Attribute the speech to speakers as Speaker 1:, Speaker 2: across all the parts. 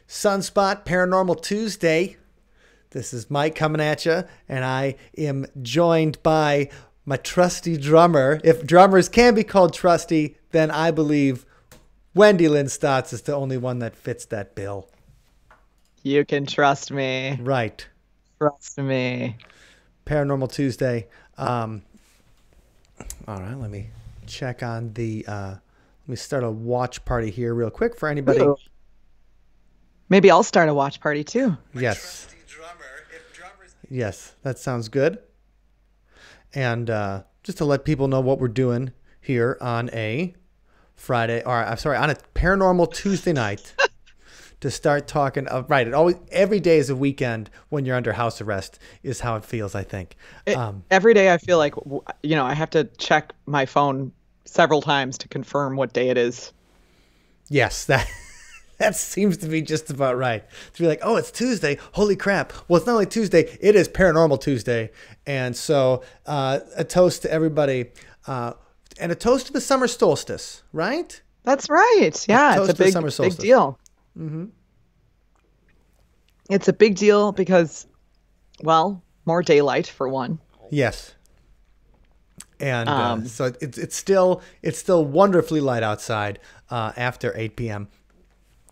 Speaker 1: Sunspot Paranormal Tuesday. This is Mike coming at you, and I am joined by my trusty drummer. If drummers can be called trusty, then I believe Wendy Lynn Stotts is the only one that fits that bill.
Speaker 2: You can trust me.
Speaker 1: Right.
Speaker 2: Trust me.
Speaker 1: Paranormal Tuesday. All right, let me check on the... let me start a watch party here real quick for anybody.
Speaker 2: Ooh. Maybe I'll start a watch party too.
Speaker 1: Yes. Yes, that sounds good. And just to let people know what we're doing here on a Friday, or I'm sorry, on a Paranormal Tuesday night, to start talking. Right, every day is a weekend when you're under house arrest is how it feels. I think
Speaker 2: every day I feel like I have to check my phone several times to confirm what day it is.
Speaker 1: Yes, that seems to be just about right. To be like, oh, it's Tuesday. Holy crap. Well, it's not only Tuesday, it is Paranormal Tuesday. And so a toast to everybody and a toast to the summer solstice, right?
Speaker 2: That's right. Yeah, it's a big deal.
Speaker 1: Mm-hmm.
Speaker 2: It's a big deal because, well, more daylight for one.
Speaker 1: Yes. And so it's still wonderfully light outside after 8 p.m.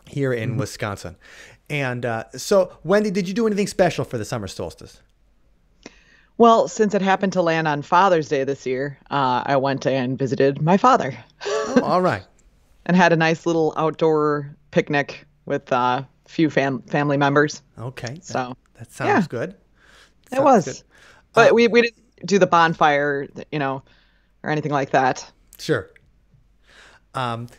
Speaker 1: here in Wisconsin. And so, Wendy, did you do anything special for the summer solstice?
Speaker 2: Well, since it happened to land on Father's Day this year, I went and visited my father.
Speaker 1: Oh, all right.
Speaker 2: And had a nice little outdoor picnic with a few family members.
Speaker 1: Okay.
Speaker 2: So
Speaker 1: that sounds good.
Speaker 2: It was. Good. But we didn't do the bonfire, or anything like that.
Speaker 1: Sure.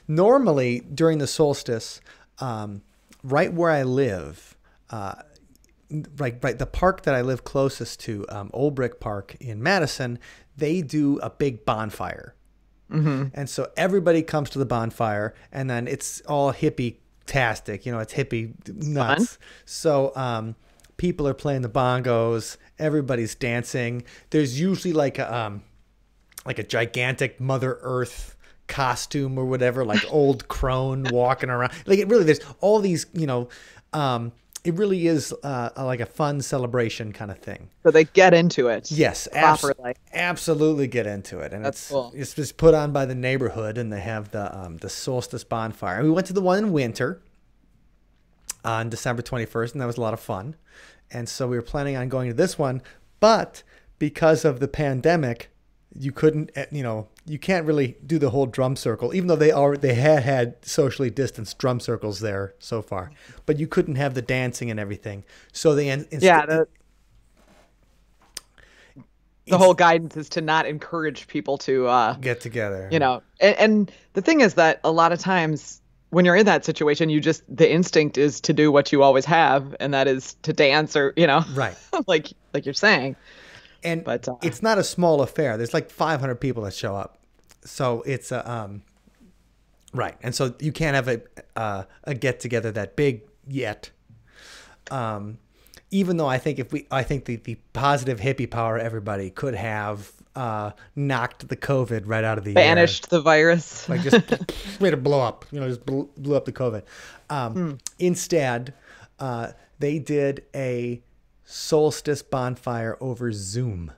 Speaker 1: Normally, during the solstice, right where I live, right, the park that I live closest to, Old Brick Park in Madison, they do a big bonfire.
Speaker 2: Mm-hmm.
Speaker 1: And so everybody comes to the bonfire, and then it's all hippie-tastic. It's hippie nuts.
Speaker 2: Fun.
Speaker 1: So people are playing the bongos. Everybody's dancing. There's usually like a gigantic Mother Earth costume or whatever, like old crone walking around. Like there's all these, it really is like a fun celebration kind of thing.
Speaker 2: So they get into it.
Speaker 1: Yes, absolutely get into it. And
Speaker 2: that's cool.
Speaker 1: It's just put on by the neighborhood, and they have the solstice bonfire. And we went to the one in winter on December 21st, and that was a lot of fun. And so we were planning on going to this one, but because of the pandemic, you couldn't, you can't really do the whole drum circle, even though they had socially distanced drum circles there so far, but you couldn't have the dancing and everything. So
Speaker 2: the whole guidance is to not encourage people to
Speaker 1: get together.
Speaker 2: And the thing is that a lot of times when you're in that situation, the instinct is to do what you always have, and that is to dance or
Speaker 1: right,
Speaker 2: like you're saying.
Speaker 1: But it's not a small affair. There's like 500 people that show up. So it's right. And so you can't have a get together that big yet. Even though I think the positive hippie power everybody could have knocked the COVID right out of the
Speaker 2: banished
Speaker 1: air.
Speaker 2: The virus.
Speaker 1: Like just made it blow up. Just blew up the COVID. Instead, they did a solstice bonfire over Zoom.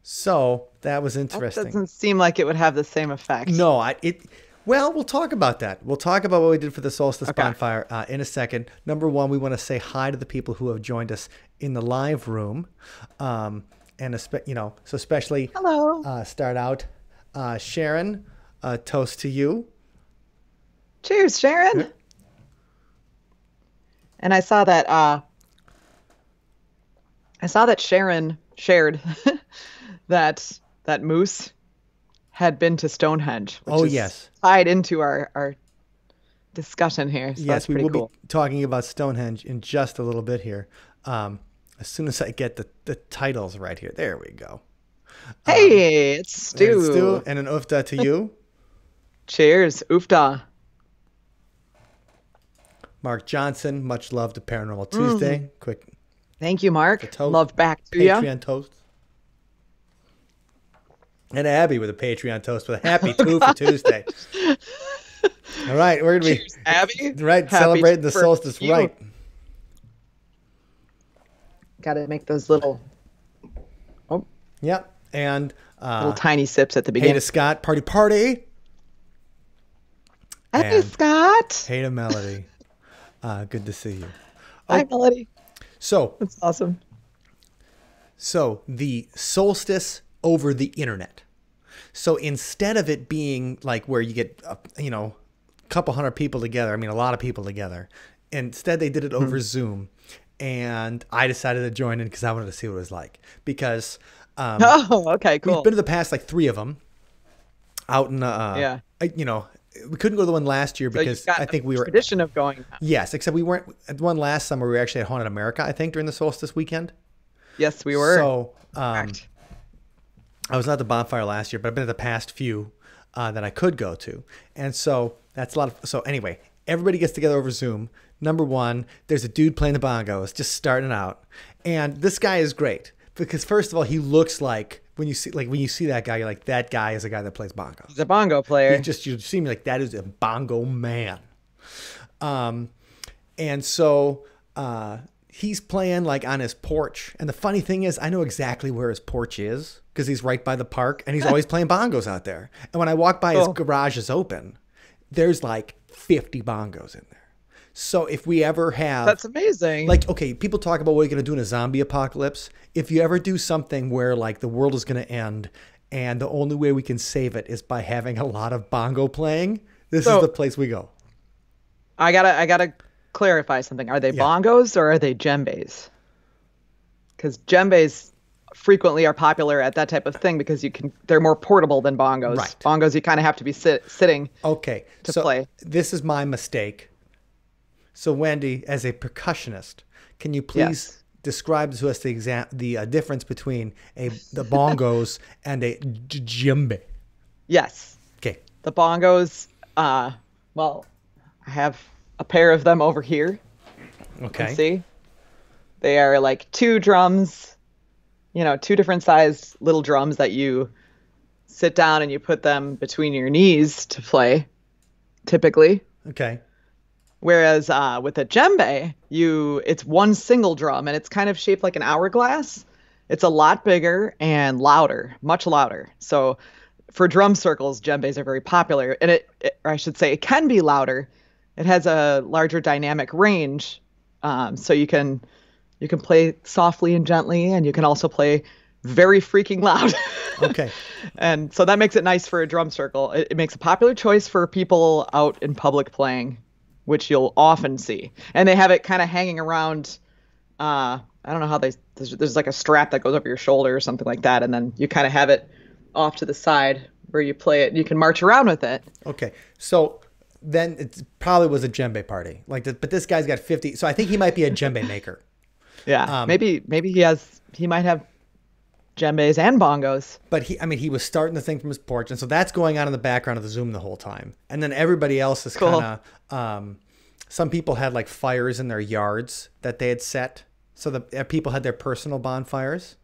Speaker 1: So that was interesting.
Speaker 2: That doesn't seem like it would have the same effect.
Speaker 1: No, well, we'll talk about that. We'll talk about what we did for the solstice bonfire in a second. Number one, we want to say hi to the people who have joined us in the live room. So especially
Speaker 2: hello.
Speaker 1: Start out Sharon, toast to you.
Speaker 2: Cheers, Sharon. And I saw that Sharon shared that Moose had been to Stonehenge, which is tied into our discussion here. So
Speaker 1: yes,
Speaker 2: we will
Speaker 1: be talking about Stonehenge in just a little bit here. As soon as I get the titles right here. There we go.
Speaker 2: Hey, it's Stu.
Speaker 1: And an ufta to you.
Speaker 2: Cheers, ufta.
Speaker 1: Mark Johnson, much love to Paranormal Tuesday. Quick.
Speaker 2: Thank you, Mark. Love back to you.
Speaker 1: Patreon toast. And Abby with a Patreon toast with a happy 2 for Tuesday. All right, we're gonna
Speaker 2: Cheers, Abby.
Speaker 1: be right
Speaker 2: Happy
Speaker 1: celebrating the
Speaker 2: for
Speaker 1: solstice.
Speaker 2: you.
Speaker 1: Right.
Speaker 2: Got to make those little,
Speaker 1: Yep. And
Speaker 2: little tiny sips at the
Speaker 1: hey
Speaker 2: beginning.
Speaker 1: to Scott, party.
Speaker 2: Hey,
Speaker 1: And
Speaker 2: Scott.
Speaker 1: hey to Melody. Good to see you.
Speaker 2: Hi, Melody.
Speaker 1: So
Speaker 2: That's awesome.
Speaker 1: So the solstice over the internet. So instead of it being like where you get, a couple hundred people together, I mean, a lot of people together, instead they did it over Zoom. And I decided to join in because I wanted to see what it was like. Because
Speaker 2: okay, cool.
Speaker 1: we've been to the past like 3 of them out in, we couldn't go to the one last year because I think we were
Speaker 2: tradition of going.
Speaker 1: Yes, except we weren't at the one last summer. We were actually at Haunted America, I think, during the solstice weekend.
Speaker 2: Yes, we were.
Speaker 1: So I was not at the bonfire last year, but I've been at the past few that I could go to. And so that's a lot of, so anyway, everybody gets together over Zoom. Number one, there's a dude playing the bongos, just starting out. And this guy is great because first of all, he looks like, when you see that guy, you're like, that guy is a guy that plays bongos.
Speaker 2: He's a bongo player.
Speaker 1: You see me like, that is a bongo man. And so he's playing like on his porch. And the funny thing is, I know exactly where his porch is because he's right by the park and he's always playing bongos out there. And when I walk by, his garage is open. There's like 50 bongos in there. So if we ever have...
Speaker 2: That's amazing.
Speaker 1: Like, okay, people talk about what you're going to do in a zombie apocalypse. If you ever do something where like the world is going to end and the only way we can save it is by having a lot of bongo playing, this is the place we go.
Speaker 2: I gotta clarify something. Are they bongos or are they djembes? Because djembes frequently are popular at that type of thing because they're more portable than bongos.
Speaker 1: Right.
Speaker 2: Bongos, you kind of have to be sitting to play.
Speaker 1: This is my mistake. So Wendy, as a percussionist, can you please describe to us the difference between the bongos and a djembe?
Speaker 2: Yes.
Speaker 1: Okay.
Speaker 2: The bongos, well, I have a pair of them over here.
Speaker 1: Okay.
Speaker 2: You see? They are like 2 drums, 2 different sized little drums that you sit down and you put them between your knees to play, typically.
Speaker 1: Okay.
Speaker 2: Whereas with a djembe, it's one single drum and it's kind of shaped like an hourglass. It's a lot bigger and louder, much louder. So for drum circles, djembes are very popular. And or I should say, it can be louder. It has a larger dynamic range, so you can play softly and gently, and you can also play very freaking loud.
Speaker 1: Okay.
Speaker 2: And so that makes it nice for a drum circle. It makes a popular choice for people out in public playing, which you'll often see. And they have it kind of hanging around. I don't know how there's like a strap that goes over your shoulder or something like that, and then you kind of have it off to the side where you play it. You can march around with it.
Speaker 1: Okay. So then it probably was a djembe party. But this guy's got 50. So I think he might be a djembe maker.
Speaker 2: Yeah. Maybe he might have djembes and bongos.
Speaker 1: But he was starting the thing from his porch. And so that's going on in the background of the Zoom the whole time. And then everybody else is kind of, some people had like fires in their yards that they had set. So the people had their personal bonfires.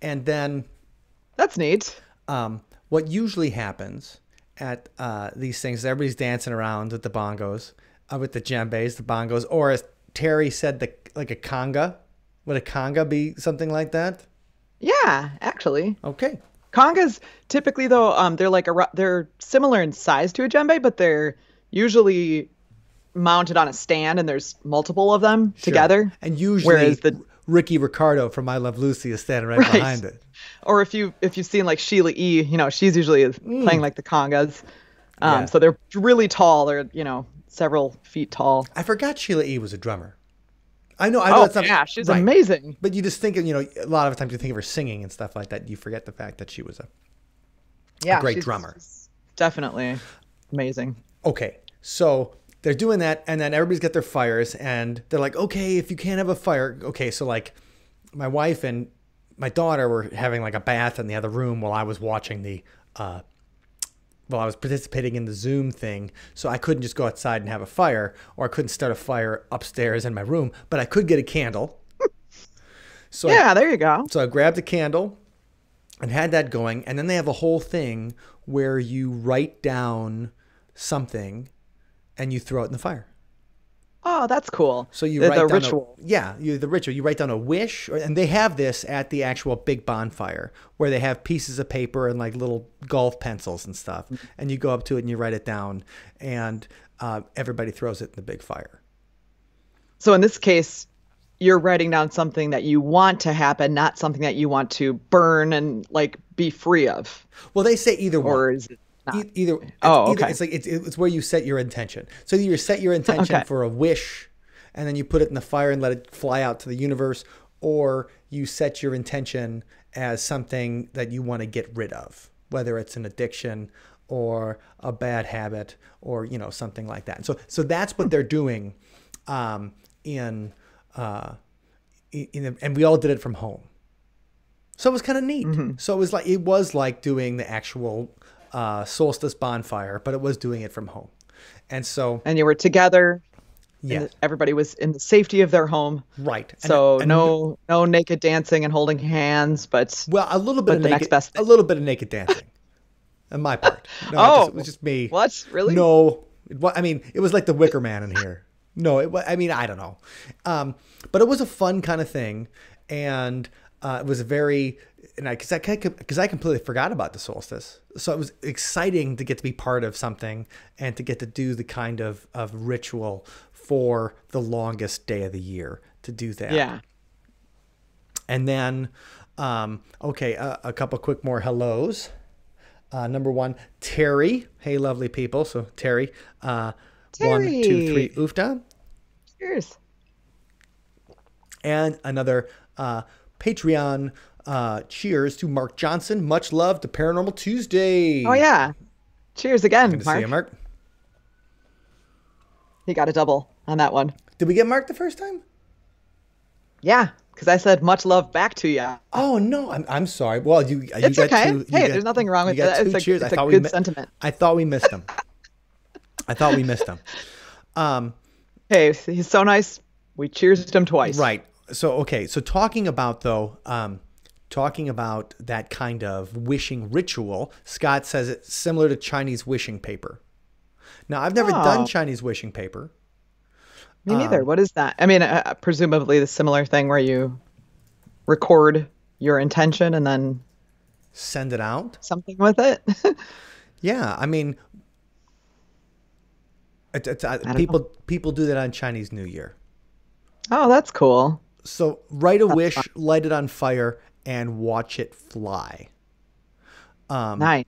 Speaker 1: And then
Speaker 2: that's neat.
Speaker 1: What usually happens at these things, everybody's dancing around with the bongos, with the djembes, the bongos, or as Terry said, like a conga. Would a conga be something like that?
Speaker 2: Yeah, actually.
Speaker 1: Okay.
Speaker 2: Congas typically, though, they're similar in size to a djembe, but they're usually mounted on a stand, and there's multiple of them together.
Speaker 1: And usually, Ricky Ricardo from I Love Lucy is standing right behind it.
Speaker 2: Or if you've seen like Sheila E., she's usually playing like the congas. So they're really tall. They're several feet tall.
Speaker 1: I forgot Sheila E. was a drummer. I know.
Speaker 2: She's amazing.
Speaker 1: But you just think of, a lot of times you think of her singing and stuff like that. You forget the fact that she was a great drummer.
Speaker 2: Definitely amazing.
Speaker 1: Okay, so they're doing that, and then everybody's got their fires, and they're like, okay, if you can't have a fire, okay, so like my wife and my daughter were having like a bath in the other room while I was watching I was participating in the Zoom thing, so I couldn't just go outside and have a fire, or I couldn't start a fire upstairs in my room, but I could get a candle. So
Speaker 2: there you go.
Speaker 1: So I grabbed a candle and had that going, and then they have a whole thing where you write down something and you throw it in the fire.
Speaker 2: Oh, that's cool.
Speaker 1: So you
Speaker 2: The
Speaker 1: write down
Speaker 2: ritual.
Speaker 1: the ritual. You write down a wish, and they have this at the actual big bonfire where they have pieces of paper and like little golf pencils and stuff, and you go up to it and you write it down, and everybody throws it in the big fire.
Speaker 2: So in this case, you're writing down something that you want to happen, not something that you want to burn and like be free of.
Speaker 1: Well, they say either one.
Speaker 2: Or is it not?
Speaker 1: Either.
Speaker 2: Oh,
Speaker 1: either,
Speaker 2: okay.
Speaker 1: it's like it's where you set your intention. So you set your intention
Speaker 2: Okay.
Speaker 1: for a wish, and then you put it in the fire and let it fly out to the universe, or you set your intention as something that you want to get rid of, whether it's an addiction or a bad habit or something like that. So that's what they're doing, in and we all did it from home. So it was kind of neat. So it was like doing the actual solstice bonfire, but it was doing it from home. And so,
Speaker 2: And you were together.
Speaker 1: yeah,
Speaker 2: Everybody was in the safety of their home.
Speaker 1: right.
Speaker 2: So
Speaker 1: And
Speaker 2: no naked dancing and holding hands, but
Speaker 1: well, a little bit of
Speaker 2: the next
Speaker 1: naked,
Speaker 2: best
Speaker 1: a
Speaker 2: thing.
Speaker 1: little bit of naked dancing on my part. No,
Speaker 2: Oh,
Speaker 1: it was just me.
Speaker 2: what? Really?
Speaker 1: No, I mean, it was like the Wicker Man in here. No, I mean, I don't know. But it was a fun kind of thing. And it was because I completely forgot about the solstice. So it was exciting to get to be part of something and to get to do the kind of ritual for the longest day of the year to do that.
Speaker 2: Yeah.
Speaker 1: And then, a couple quick more hellos. Number one, Terry. Hey, lovely people. So Terry, 1, 2, 3, oofda.
Speaker 2: Cheers.
Speaker 1: And another Patreon cheers to Mark Johnson. Much love to Paranormal Tuesday.
Speaker 2: Oh yeah. Cheers again,
Speaker 1: Good to see
Speaker 2: Mark.
Speaker 1: you, Mark.
Speaker 2: He got a double on that one.
Speaker 1: Did we get Mark the first time?
Speaker 2: Yeah, because I said much love back to you.
Speaker 1: Oh no, I'm sorry. Well, you
Speaker 2: It's
Speaker 1: got
Speaker 2: okay.
Speaker 1: two.
Speaker 2: Hey, there's nothing wrong with
Speaker 1: you got
Speaker 2: that.
Speaker 1: two
Speaker 2: It's
Speaker 1: cheers.
Speaker 2: a
Speaker 1: I thought
Speaker 2: good sentiment.
Speaker 1: I thought we missed him.
Speaker 2: Hey, he's so nice. We cheersed him twice.
Speaker 1: Right. So okay. So talking about that kind of wishing ritual, Scott says it's similar to Chinese wishing paper. Now, I've never done Chinese wishing paper.
Speaker 2: Me neither. What is that? I mean, presumably the similar thing where you record your intention and then
Speaker 1: Send it out.
Speaker 2: something with it.
Speaker 1: Yeah, I mean,
Speaker 2: don't
Speaker 1: people do that on Chinese New Year.
Speaker 2: Oh, that's cool.
Speaker 1: So write a wish, light it on fire, and watch it fly.
Speaker 2: Nice.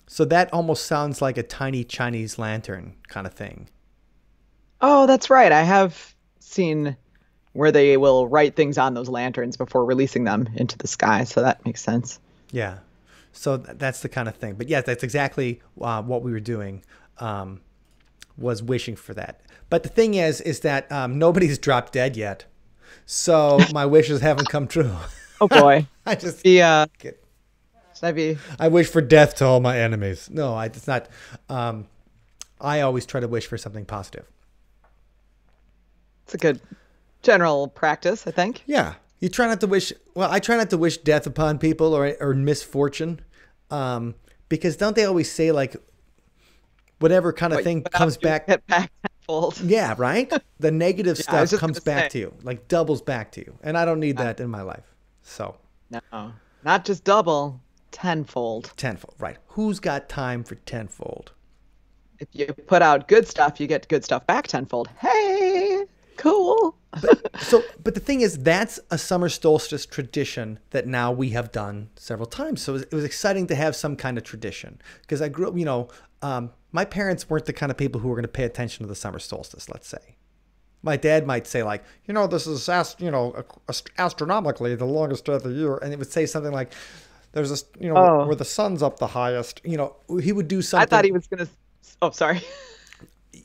Speaker 1: So that almost sounds like a tiny Chinese lantern kind of thing.
Speaker 2: Oh, that's right. I have seen where they will write things on those lanterns before releasing them into the sky. So that makes sense.
Speaker 1: Yeah. So that's the kind of thing. But yeah, that's exactly what we were doing, was wishing for that. But the thing is that nobody's dropped dead yet. So my wishes haven't come true.
Speaker 2: Oh boy.
Speaker 1: I just
Speaker 2: Should I be?
Speaker 1: I wish for death to all my enemies. No, it's not. I always try to wish for something positive.
Speaker 2: It's a good general practice, I think.
Speaker 1: Yeah. You try not to wish. Well, I try not to wish death upon people or misfortune, because don't they always say like, whatever kind of thing comes back.
Speaker 2: Get back tenfold.
Speaker 1: Yeah, right. The negative
Speaker 2: I was
Speaker 1: stuff
Speaker 2: just
Speaker 1: comes
Speaker 2: gonna
Speaker 1: back
Speaker 2: say.
Speaker 1: to you, like doubles back to you, and I don't need that in my life. So
Speaker 2: No, not just double, tenfold.
Speaker 1: tenfold, right? Who's got time for tenfold?
Speaker 2: If you put out good stuff, you get good stuff back tenfold. Hey, cool.
Speaker 1: But the thing is, that's a summer solstice tradition that now we have done several times. So it was exciting to have some kind of tradition, because I grew up, my parents weren't the kind of people who were going to pay attention to the summer solstice, let's say. My dad might say like, this is, astronomically the longest day of the year. And it would say something like, there's this, where the sun's up the highest, he would do something.
Speaker 2: I thought he was going to. Oh, sorry.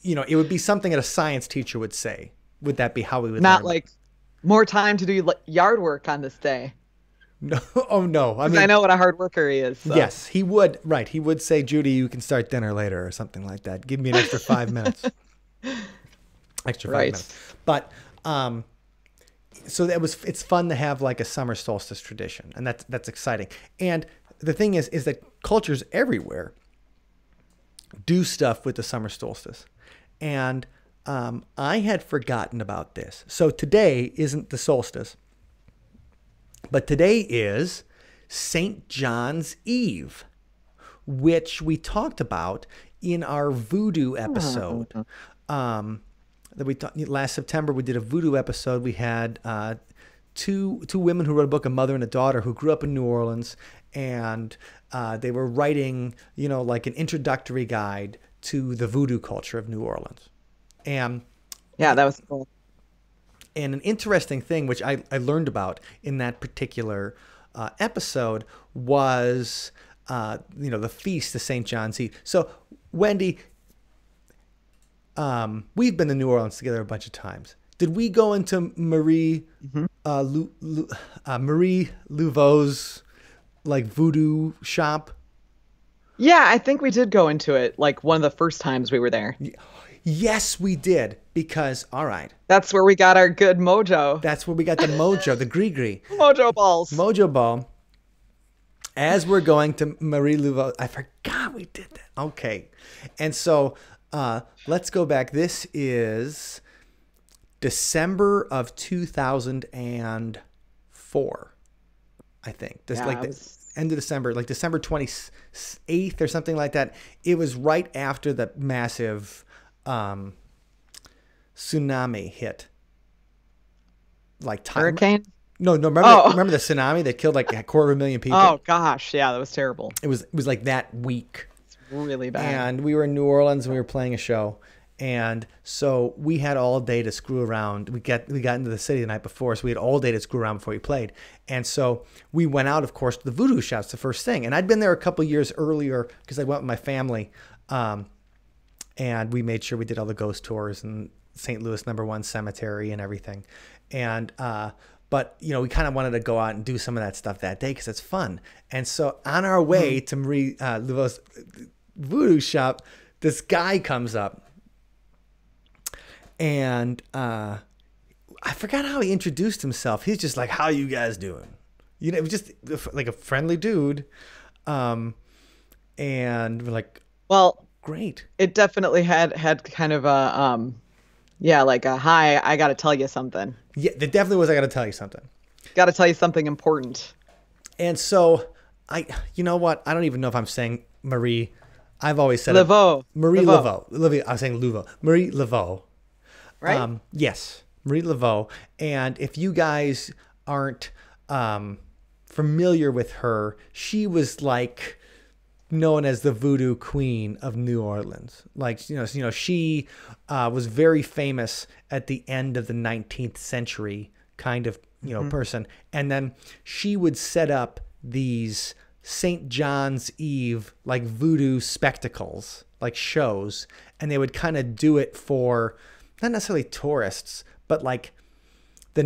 Speaker 1: It would be something that a science teacher would say. Would that be how we would
Speaker 2: Not
Speaker 1: learn?
Speaker 2: like more time to do yard work on this day.
Speaker 1: No. Oh, no.
Speaker 2: I know what a hard worker he is. So.
Speaker 1: Yes, he would. Right. He would say, Judy, you can start dinner later or something like that. Give me an extra 5 minutes. Extra 5 minutes. But so it's fun to have like a summer solstice tradition, and that's exciting. And the thing is that cultures everywhere do stuff with the summer solstice. And I had forgotten about this. So today isn't the solstice, but today is St. John's Eve, which we talked about in our voodoo episode. That we last September, we did a voodoo episode. We had two women who wrote a book, a mother and a daughter, who grew up in New Orleans, and they were writing, like an introductory guide to the voodoo culture of New Orleans. And
Speaker 2: Yeah, that was cool.
Speaker 1: and an interesting thing, which I learned about in that particular episode, was the feast of St. John's Eve. So, Wendy, we've been to New Orleans together a bunch of times. Did we go into Marie Marie Laveau's like voodoo shop?
Speaker 2: Yeah, I think we did go into it like one of the first times we were there.
Speaker 1: Yes, we did. Because, all right,
Speaker 2: That's where we got our good mojo.
Speaker 1: that's where we got the mojo, the gris-gris.
Speaker 2: Mojo balls.
Speaker 1: Mojo Ball. As we're going to Marie Laveau, I forgot we did that. Okay. And so let's go back. This is December of 2004, I think. This
Speaker 2: Yeah,
Speaker 1: like
Speaker 2: it
Speaker 1: the
Speaker 2: was-
Speaker 1: end of December, like December 28th or something like that. It was right after the massive tsunami hit. Like
Speaker 2: Hurricane?
Speaker 1: No, remember,
Speaker 2: Oh.
Speaker 1: remember the tsunami that killed like 250,000 people?
Speaker 2: Oh gosh, yeah, that was terrible.
Speaker 1: It was like that week.
Speaker 2: It's really bad.
Speaker 1: And we were in New Orleans and we were playing a show. And so we had all day to screw around. We got into the city the night before, so we had all day to screw around before we played. And so we went out, of course, to the voodoo shops the first thing. And I'd been there a couple years earlier because I went with my family. And we made sure we did all the ghost tours and St. Louis #1 cemetery and everything. And but we kind of wanted to go out and do some of that stuff that day because it's fun. And so on our way to Marie Laveau's voodoo shop, this guy comes up, and I forgot how he introduced himself. He's just like, "How you guys doing?" It was just like a friendly dude, and we're like,
Speaker 2: Well,
Speaker 1: "Great."
Speaker 2: it definitely had kind of a like a hi, I gotta tell you something.
Speaker 1: Yeah, there definitely was. I got to tell you something.
Speaker 2: Gotta tell you something important.
Speaker 1: And so you know what? I don't even know if I'm saying Marie. I've always said
Speaker 2: Laveau.
Speaker 1: Marie
Speaker 2: Laveau.
Speaker 1: Laveau. I was saying Laveau. Marie Laveau.
Speaker 2: Right?
Speaker 1: Yes, Marie Laveau. And if you guys aren't familiar with her, she was like known as the voodoo queen of New Orleans. Like, she was very famous at the end of the 19th century kind of, person. And then she would set up these St. John's Eve, like voodoo spectacles, like shows. And they would kind of do it for not necessarily tourists, but like the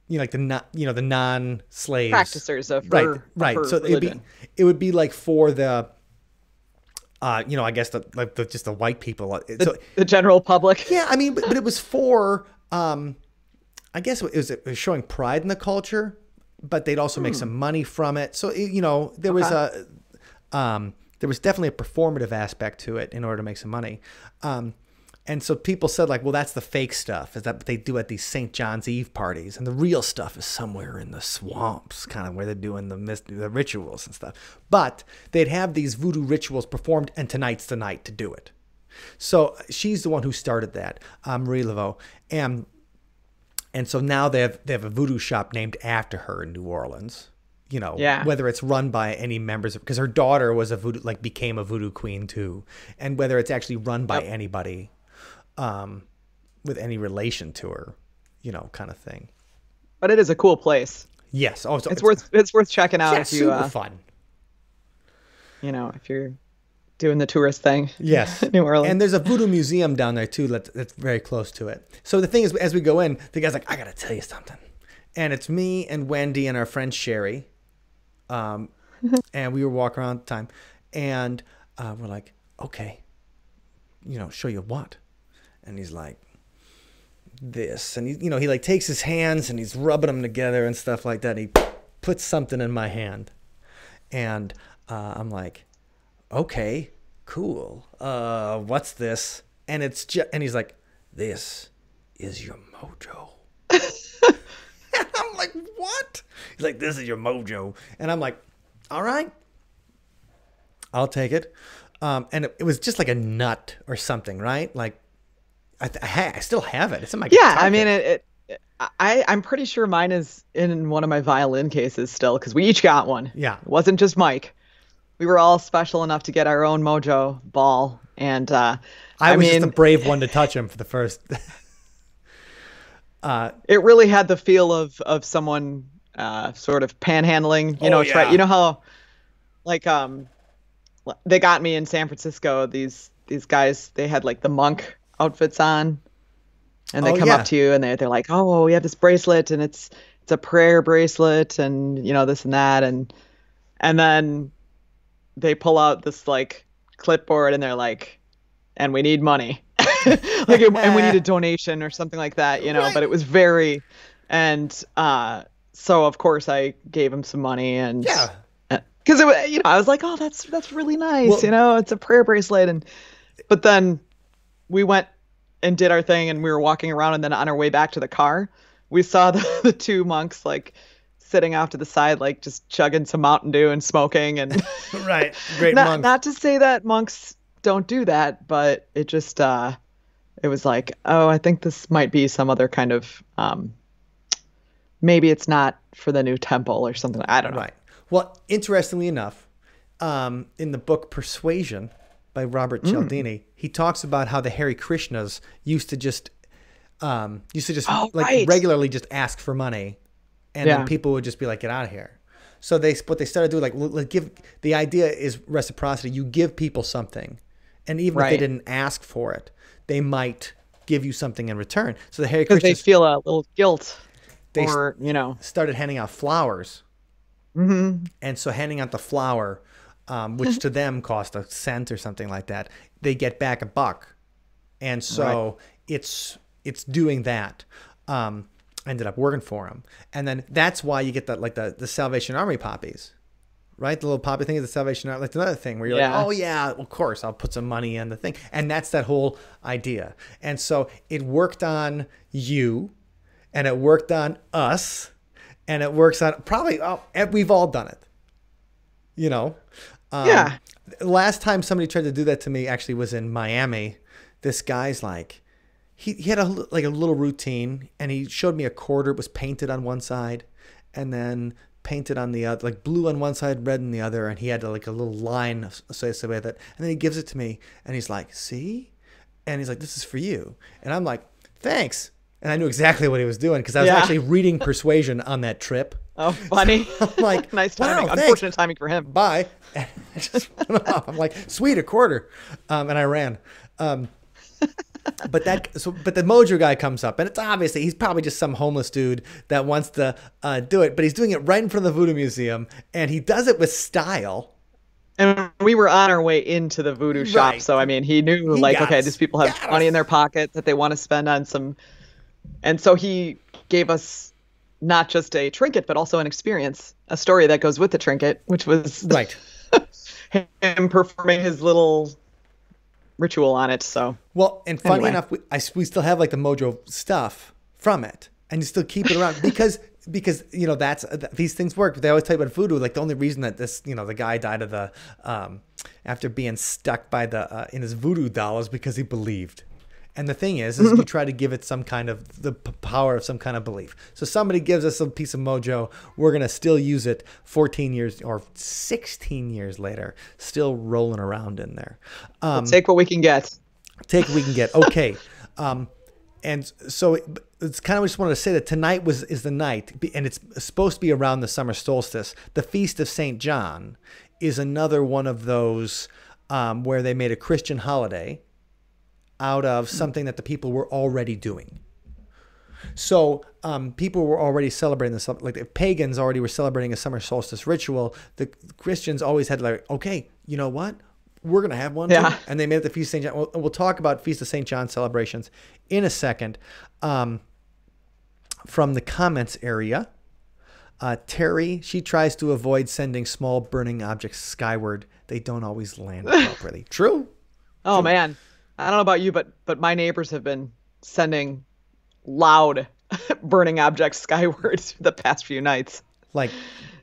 Speaker 1: the non-slaves
Speaker 2: Practicers of
Speaker 1: right.
Speaker 2: her
Speaker 1: So
Speaker 2: religion.
Speaker 1: it would be like for the, I guess just the white people. So
Speaker 2: The general public.
Speaker 1: yeah, I mean, but it was for, I guess it was showing pride in the culture, but they'd also make some money from it. So there was there was definitely a performative aspect to it in order to make some money. And so people said, like, well, that's the fake stuff. Is that what they do at these St. John's Eve parties? And the real stuff is somewhere in the swamps, kind of where they're doing the rituals and stuff. But they'd have these voodoo rituals performed, and tonight's the night to do it. So she's the one who started that, Marie Laveau. And so now they have a voodoo shop named after her in New Orleans.
Speaker 2: Yeah.
Speaker 1: Whether it's run by any members of, because her daughter was became a voodoo queen too. And whether it's actually run by anybody with any relation to her, kind of thing.
Speaker 2: But it is a cool place.
Speaker 1: Yes. Oh, so
Speaker 2: It's worth checking out if you
Speaker 1: super fun.
Speaker 2: If you're doing the tourist thing.
Speaker 1: Yes.
Speaker 2: New Orleans.
Speaker 1: And there's a voodoo museum down there too that's very close to it. So the thing is, as we go in, the guy's like, I gotta tell you something. And it's me and Wendy and our friend Sherry. And we were walking around at the time, and we're like, okay, show you what? And he's like, this, and he like takes his hands and he's rubbing them together and stuff like that. He puts something in my hand, and I'm like, okay, cool. What's this? And it's just, and he's like, this is your mojo. And I'm like, what? He's like, this is your mojo. And I'm like, all right, I'll take it. And it was just like a nut or something, right? Like, I still have it. It's in my
Speaker 2: Yeah,
Speaker 1: guitar
Speaker 2: I mean,
Speaker 1: case.
Speaker 2: I'm pretty sure mine is in one of my violin cases still, because we each got one.
Speaker 1: Yeah.
Speaker 2: It wasn't just Mike. We were all special enough to get our own mojo ball. And
Speaker 1: I was just a
Speaker 2: mean,
Speaker 1: brave one to touch him for the first.
Speaker 2: it really had the feel of someone sort of panhandling,
Speaker 1: Oh, yeah.
Speaker 2: you know how like they got me in San Francisco, these guys, they had like the monk outfits on, and they
Speaker 1: Oh,
Speaker 2: come
Speaker 1: yeah.
Speaker 2: up to you and they're like, "Oh, we have this bracelet and it's a prayer bracelet and this and that," and then they pull out this like clipboard and they're like, "And we need money." Like, and we need a donation or something like that,
Speaker 1: Right.
Speaker 2: but it was very, and so of course I gave him some money, and
Speaker 1: Yeah.
Speaker 2: because it was, I was like, "Oh, that's really nice,"
Speaker 1: Well,
Speaker 2: it's a prayer bracelet. And but then we went and did our thing, and we were walking around, and then on our way back to the car, we saw the two monks like sitting off to the side, like just chugging some Mountain Dew and smoking. And
Speaker 1: right. Great
Speaker 2: not
Speaker 1: monks.
Speaker 2: to say that monks don't do that, but it just it was like, oh, I think this might be some other kind of maybe it's not for the new temple or something. I don't know.
Speaker 1: Right. Well, interestingly enough, in the book Persuasion by Robert Cialdini, he talks about how the Hare Krishnas used to just
Speaker 2: Oh,
Speaker 1: like
Speaker 2: right.
Speaker 1: regularly just ask for money, and then
Speaker 2: Yeah.
Speaker 1: people would just be like, "Get out of here." So what they started doing, like give, the idea is reciprocity. You give people something, and even if they
Speaker 2: Right.
Speaker 1: didn't ask for it, they might give you something in return. So the Hare
Speaker 2: Because they
Speaker 1: Krishnas,
Speaker 2: feel a little guilt,
Speaker 1: they
Speaker 2: or
Speaker 1: started handing out flowers.
Speaker 2: hmm
Speaker 1: And so handing out the flower, which to them cost a cent or something like that, they get back $1. And so it's doing that. Ended up working for them. And then that's why you get that, like the Salvation Army poppies, right? The little poppy thing is the Salvation Army. Like another thing where you're like,
Speaker 2: Yeah.
Speaker 1: oh yeah, of course, I'll put some money in the thing. And that's that whole idea. And so it worked on you, and it worked on us, and it works on probably, we've all done it.
Speaker 2: Yeah.
Speaker 1: Last time somebody tried to do that to me actually was in Miami. This guy's like, he had a little routine, and he showed me a quarter. It was painted on one side and then painted on the other, like blue on one side, red on the other. And he had like a little line associated with it. And then he gives it to me, and he's like, see? And he's like, this is for you. And I'm like, thanks. And I knew exactly what he was doing because I was
Speaker 2: Yeah.
Speaker 1: actually reading Persuasion on that trip.
Speaker 2: Oh, funny.
Speaker 1: I'm like,
Speaker 2: Nice
Speaker 1: wow,
Speaker 2: timing.
Speaker 1: thanks.
Speaker 2: Unfortunate timing for him.
Speaker 1: Bye. And I just went off. I'm like, sweet, a quarter. And I ran. But the Mojo guy comes up, and it's obviously, he's probably just some homeless dude that wants to do it, but he's doing it right in front of the Voodoo Museum, and he does it with style.
Speaker 2: And we were on our way into the voodoo shop,
Speaker 1: Right.
Speaker 2: so I mean, he knew
Speaker 1: He
Speaker 2: like,
Speaker 1: got
Speaker 2: okay,
Speaker 1: us.
Speaker 2: these people have
Speaker 1: Got
Speaker 2: money
Speaker 1: us.
Speaker 2: in their pocket that they want to spend on some, and so he gave us not just a trinket, but also an experience, a story that goes with the trinket, which was
Speaker 1: Right.
Speaker 2: him performing his little ritual on it. So
Speaker 1: Well, and funny
Speaker 2: Anyway.
Speaker 1: enough, we still have like the Mojo stuff from it, and you still keep it around because that's these things work. They always tell you about voodoo. Like the only reason that this the guy died of the after being stuck by the in his voodoo doll is because he believed. And the thing is you try to give it some kind of the power of some kind of belief. So somebody gives us a piece of mojo, we're gonna still use it 14 years or 16 years later, still rolling around in there.
Speaker 2: we'll take what we can get.
Speaker 1: Take what we can get. Okay. And so it's kind of, just wanted to say that tonight is the night, and it's supposed to be around the summer solstice. The Feast of St. John is another one of those where they made a Christian holiday out of something that the people were already doing. So people were already celebrating this, like the pagans already were celebrating a summer solstice ritual. The Christians always had like, okay, you know what? We're going to have one
Speaker 2: Yeah.
Speaker 1: too. And they made it the Feast of St. John. We'll talk about Feast of St. John celebrations in a second. From the comments area, Terry, she tries to avoid sending small burning objects skyward. they don't always land appropriately. True.
Speaker 2: Oh man, I don't know about you, but my neighbors have been sending loud burning objects skyward the past few nights.
Speaker 1: Like,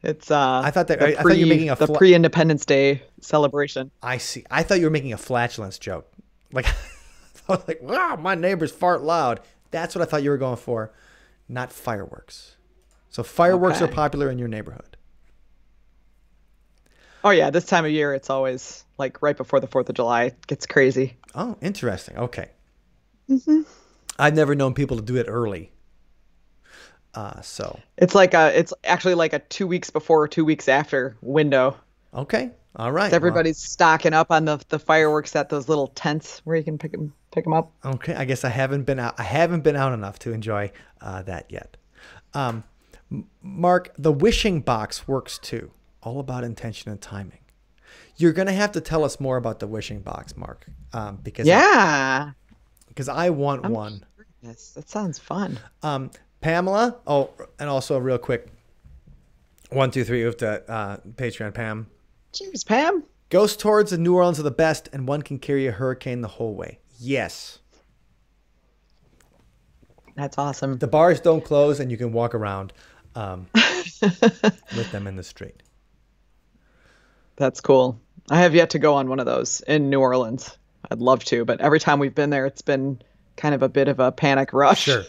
Speaker 2: It's
Speaker 1: I thought you were making a
Speaker 2: the pre-Independence Day celebration.
Speaker 1: I see. I thought you were making a flatulence joke. Like, I was like, wow, my neighbors fart loud. That's what I thought you were going for, not fireworks. So fireworks are popular in your neighborhood.
Speaker 2: Oh yeah, this time of year it's always like right before the 4th of July. It gets crazy.
Speaker 1: Oh, interesting. Okay. Mm-hmm. I've never known people to do it early. So
Speaker 2: it's actually like a 2 weeks before or 2 weeks after window.
Speaker 1: Okay. All right.
Speaker 2: Everybody's stocking up on the fireworks at those little tents where you can pick them up.
Speaker 1: Okay. I guess I haven't been out enough to enjoy that yet. Mark, the wishing box works too. All about intention and timing. You're going to have to tell us more about the wishing box, Mark, because I want one.
Speaker 2: Yes, that sounds fun.
Speaker 1: Pamela. Oh, and also real quick, 1, 2, 3. With the Patreon, Pam.
Speaker 2: Cheers, Pam.
Speaker 1: Ghost tours in New Orleans are the best, and one can carry a hurricane the whole way. Yes.
Speaker 2: That's awesome.
Speaker 1: The bars don't close, and you can walk around with them in the street.
Speaker 2: That's cool. I have yet to go on one of those in New Orleans. I'd love to, but every time we've been there, it's been kind of a bit of a panic rush.
Speaker 1: Sure.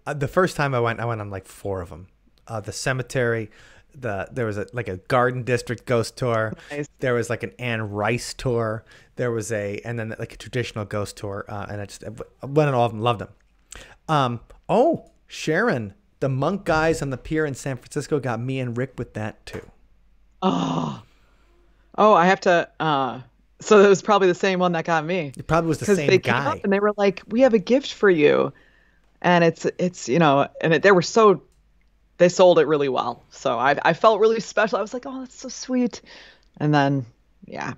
Speaker 1: The first time I went on like 4 of them. The cemetery, there was a Garden District ghost tour.
Speaker 2: Nice.
Speaker 1: There was like an Anne Rice tour. There was and then like a traditional ghost tour. And I went on all of them, loved them. Sharon, the monk guys on the pier in San Francisco got me and Rick with that too.
Speaker 2: Oh, I have to. So it was probably the same one that got me.
Speaker 1: It probably was the same
Speaker 2: they
Speaker 1: guy.
Speaker 2: Came up and they were like, "We have a gift for you," and it's they sold it really well. So I felt really special. I was like, "Oh, that's so sweet," and then yeah.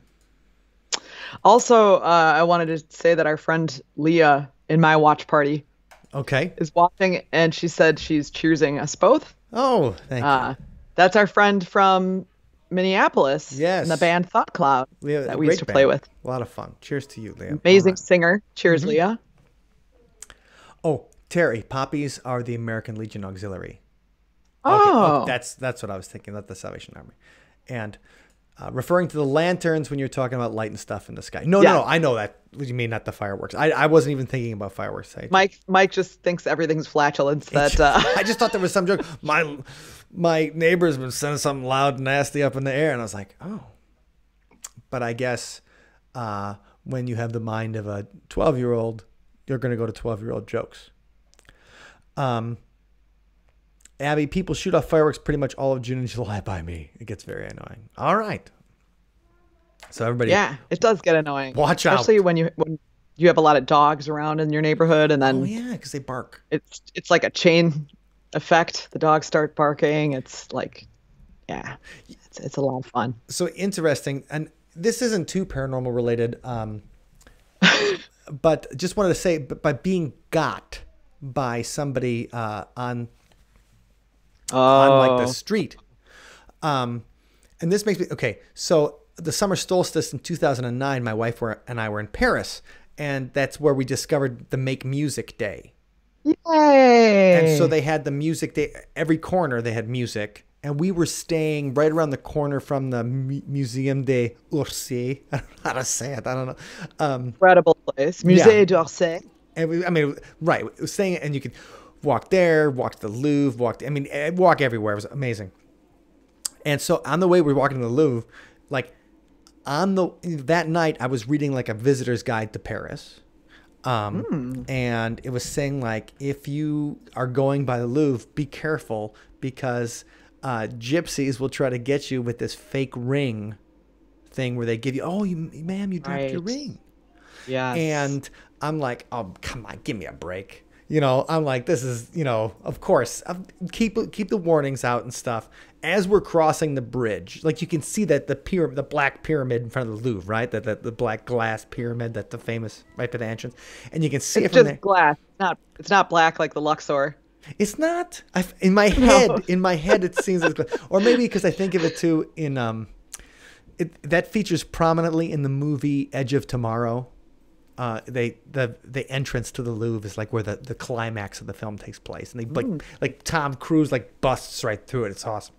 Speaker 2: Also, I wanted to say that our friend Leah in my watch party, is watching, and she said she's cheersing us both.
Speaker 1: Oh, thank you.
Speaker 2: That's our friend from Minneapolis.
Speaker 1: Yes.
Speaker 2: In the band Thought Cloud that we used to play with.
Speaker 1: A lot of fun. Cheers to you, Leah.
Speaker 2: Amazing singer. Cheers, Leah.
Speaker 1: Oh, Terry, poppies are the American Legion Auxiliary.
Speaker 2: Oh.
Speaker 1: Okay, that's what I was thinking, not the Salvation Army. And referring to the lanterns when you're talking about light and stuff in the sky. No, I know that. What you mean, not the fireworks. I wasn't even thinking about fireworks.
Speaker 2: Mike just thinks everything's flatulence.
Speaker 1: I just thought there was some joke. My neighbor's been sending something loud and nasty up in the air, and I was like, oh. But I guess when you have the mind of a 12-year-old, you're going to go to 12-year-old jokes. Abby, people shoot off fireworks pretty much all of June and July by me. It gets very annoying. All right. So everybody.
Speaker 2: Yeah, it does get annoying.
Speaker 1: Watch out.
Speaker 2: Especially when you have a lot of dogs around in your neighborhood, and then.
Speaker 1: Oh yeah, because they bark.
Speaker 2: It's like a chain effect. The dogs start barking. It's like, yeah, it's a lot of fun.
Speaker 1: So interesting, and this isn't too paranormal related, but just wanted to say, by being got by somebody on like the street, and this makes me okay. So the summer solstice in 2009, my wife and I were in Paris, and that's where we discovered the Make Music Day.
Speaker 2: Yay!
Speaker 1: And so they had the music day. Every corner they had music, and we were staying right around the corner from the Museum des Orsay. I don't know how to say it. I don't know.
Speaker 2: Incredible place, Musée d'Orsay.
Speaker 1: And we were staying, and you could walk there, walk to the Louvre, walk everywhere. It was amazing. And so on the way we were walking to the Louvre, like that night I was reading like a visitor's guide to Paris. And it was saying like, if you are going by the Louvre, be careful because gypsies will try to get you with this fake ring thing where they give you, ma'am, you dropped your ring. Yeah. And I'm like, oh, come on, give me a break. I'm like, this is, of course, keep the warnings out and stuff. As we're crossing the bridge, like you can see that the black pyramid in front of the Louvre, right? The black glass pyramid, that the famous right by the entrance, and you can see it from there.
Speaker 2: It's just glass. It's not black like the Luxor.
Speaker 1: It's not. In my head, it seems like, or maybe because I think of it too in that features prominently in the movie Edge of Tomorrow. The entrance to the Louvre is like where the climax of the film takes place, and they like Tom Cruise like busts right through it. It's awesome.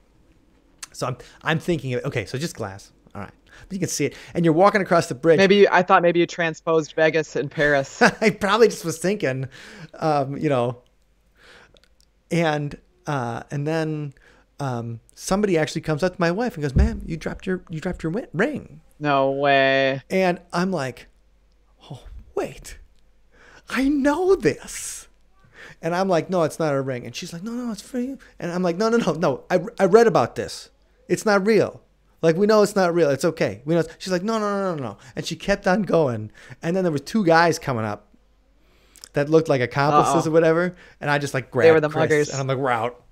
Speaker 1: So I'm thinking of, okay, so just glass. All right. But you can see it. And you're walking across the bridge.
Speaker 2: I thought maybe you transposed Vegas and Paris.
Speaker 1: I probably just was thinking, you know, and then somebody actually comes up to my wife and goes, "Ma'am, you dropped your ring."
Speaker 2: No way.
Speaker 1: And I'm like, "Oh, wait. I know this." And I'm like, "No, it's not a ring." And she's like, "No, it's for you." And I'm like, "No. I read about this. It's not real. Like, we know it's not real. It's okay. We know." She's like, no. And she kept on going. And then there were two guys coming up that looked like accomplices or whatever. And I just like grabbed
Speaker 2: They were the
Speaker 1: Chris,
Speaker 2: muggers.
Speaker 1: and I'm like, "We're out.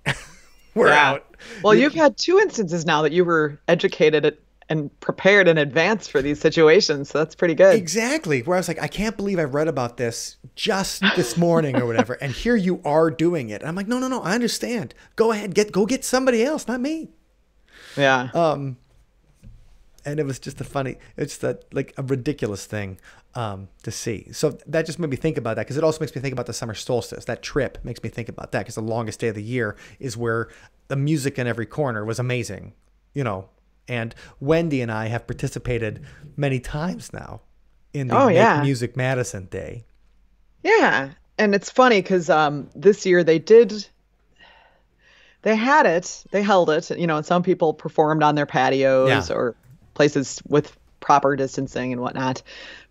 Speaker 1: We're out."
Speaker 2: Well, you've had two instances now that you were educated and prepared in advance for these situations. So that's pretty good.
Speaker 1: Exactly. Where I was like, I can't believe I read about this just this morning or whatever. And here you are doing it. And I'm like, no. I understand. Go ahead. Go get somebody else, not me.
Speaker 2: Yeah.
Speaker 1: And it was just it's like a ridiculous thing to see. So that just made me think about that, because it also makes me think about the summer solstice. That trip makes me think about that, because the longest day of the year is where the music in every corner was amazing, you know. And Wendy and I have participated many times now in the Make Music Madison Day.
Speaker 2: Yeah. And it's funny because this year they held it, you know, and some people performed on their patios or places with proper distancing and whatnot.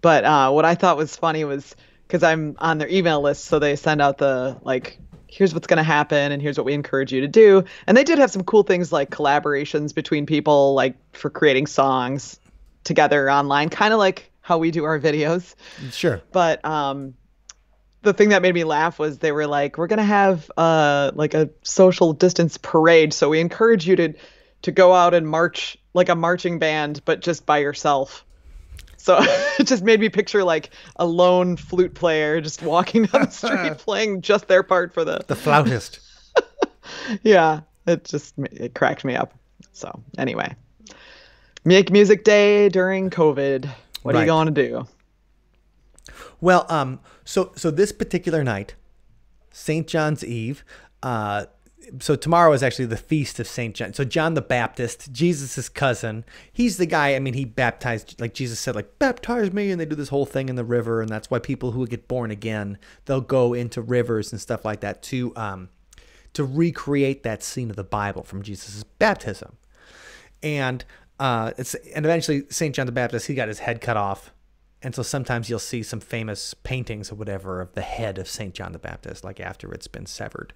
Speaker 2: But what I thought was funny was, because I'm on their email list, so they send out the, like, here's what's going to happen and here's what we encourage you to do. And they did have some cool things like collaborations between people, like for creating songs together online, kind of like how we do our videos.
Speaker 1: Sure.
Speaker 2: But the thing that made me laugh was they were like, we're going to have like a social distance parade. So we encourage you to go out and march like a marching band, but just by yourself. So it just made me picture like a lone flute player just walking down the street playing just their part for the
Speaker 1: flautist.
Speaker 2: Yeah, it cracked me up. So anyway, Make Music Day during COVID. What are you going to do?
Speaker 1: Well, so this particular night, St. John's Eve, so tomorrow is actually the feast of St. John. So John the Baptist, Jesus' cousin, he's the guy, I mean, he baptized, like Jesus said, like, "Baptize me," and they do this whole thing in the river, and that's why people who get born again, they'll go into rivers and stuff like that to recreate that scene of the Bible from Jesus' baptism. And eventually St. John the Baptist, he got his head cut off. And so sometimes you'll see some famous paintings or whatever of the head of St. John the Baptist, like after it's been severed.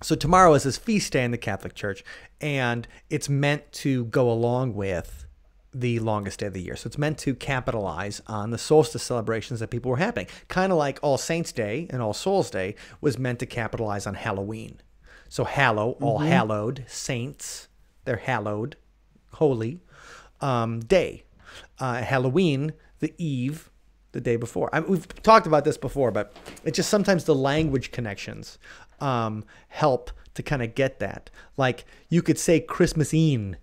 Speaker 1: So tomorrow is his feast day in the Catholic Church, and it's meant to go along with the longest day of the year. So it's meant to capitalize on the solstice celebrations that people were having. Kind of like All Saints Day and All Souls Day was meant to capitalize on Halloween. So all hallowed, saints, they're hallowed, holy, day. Halloween, the eve, the day before. We've talked about this before, but it's just sometimes the language connections help to kind of get that. Like, you could say Christmas Eve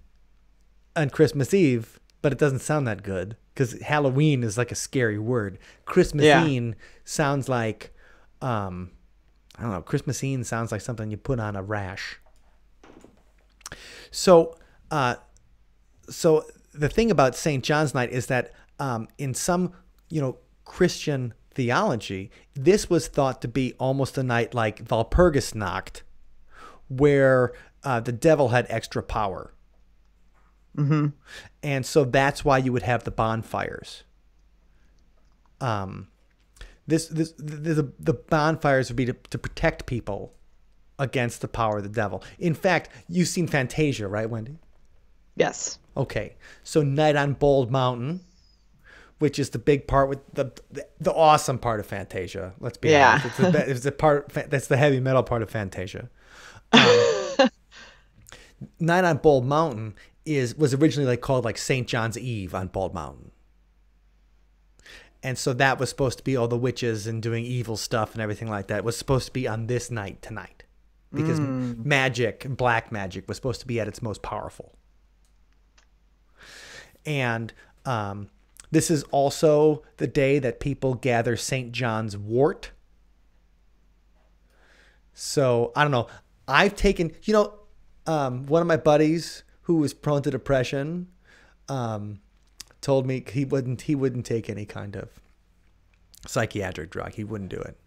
Speaker 1: on Christmas Eve, but it doesn't sound that good because Halloween is like a scary word. Christmas Eve sounds like, I don't know, Christmas Eve sounds like something you put on a rash. So the thing about St. John's Night is that in some, Christian theology, this was thought to be almost a night like Walpurgisnacht, where the devil had extra power.
Speaker 2: Mm-hmm.
Speaker 1: And so that's why you would have the bonfires. The bonfires would be to protect people against the power of the devil. In fact, you've seen Fantasia, right, Wendy?
Speaker 2: Yes.
Speaker 1: Okay. So Night on Bald Mountain, which is the big part with the awesome part of Fantasia. Let's be honest. It's the part that's the heavy metal part of Fantasia. Night on Bald Mountain was originally called St. John's Eve on Bald Mountain. And so that was supposed to be all the witches and doing evil stuff and everything like that. It was supposed to be on this night tonight, because magic, black magic, was supposed to be at its most powerful. And this is also the day that people gather St. John's wort. So I don't know. I've taken, one of my buddies who was prone to depression told me he wouldn't take any kind of psychiatric drug. He wouldn't do it.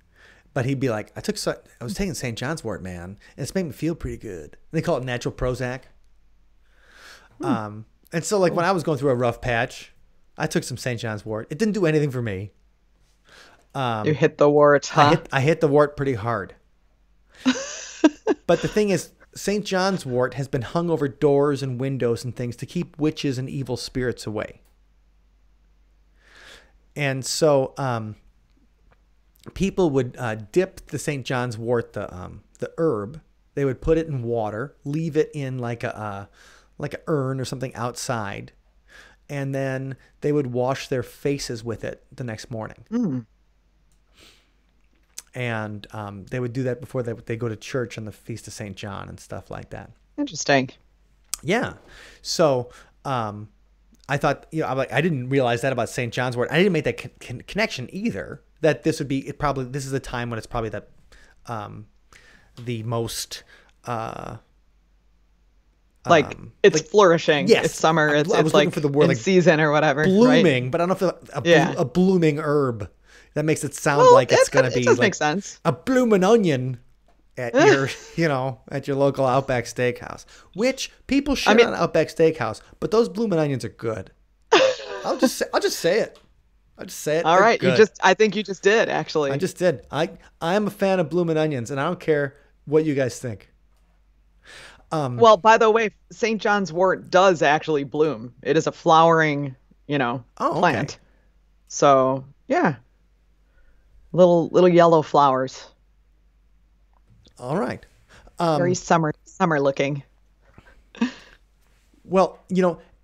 Speaker 1: But he'd be like, I was taking St. John's wort, man, and it's made me feel pretty good. They call it natural Prozac. And so like when I was going through a rough patch, I took some St. John's wort. It didn't do anything for me.
Speaker 2: You hit the wart, huh?
Speaker 1: I hit the wort pretty hard. But the thing is, St. John's wort has been hung over doors and windows and things to keep witches and evil spirits away. And so people would dip the St. John's wort, the herb. They would put it in water, leave it in like an urn or something outside, and then they would wash their faces with it the next morning.
Speaker 2: Mm.
Speaker 1: And they would do that before they go to church on the Feast of St. John and stuff like that.
Speaker 2: Interesting.
Speaker 1: Yeah. So I thought, I didn't realize that about St. John's wort. I didn't make that connection either, that this would be, this is a time when it's probably the most...
Speaker 2: it's flourishing.
Speaker 1: Yes.
Speaker 2: It's summer.
Speaker 1: I was looking for the word,
Speaker 2: in season or whatever.
Speaker 1: Blooming,
Speaker 2: right?
Speaker 1: but I don't know if a blooming herb. That makes it sound like it's going to be
Speaker 2: does
Speaker 1: like
Speaker 2: make sense.
Speaker 1: a blooming onion at your, at your local Outback Steakhouse, which people shit on Outback Steakhouse, but those blooming onions are good. I'll just say it.
Speaker 2: All right.
Speaker 1: Good.
Speaker 2: I think you just did, actually.
Speaker 1: I just did. I'm a fan of blooming onions, and I don't care what you guys think.
Speaker 2: Well, by the way, St. John's wort does actually bloom. It is a flowering, plant. So yeah, little yellow flowers.
Speaker 1: All right.
Speaker 2: Very summer looking.
Speaker 1: Well,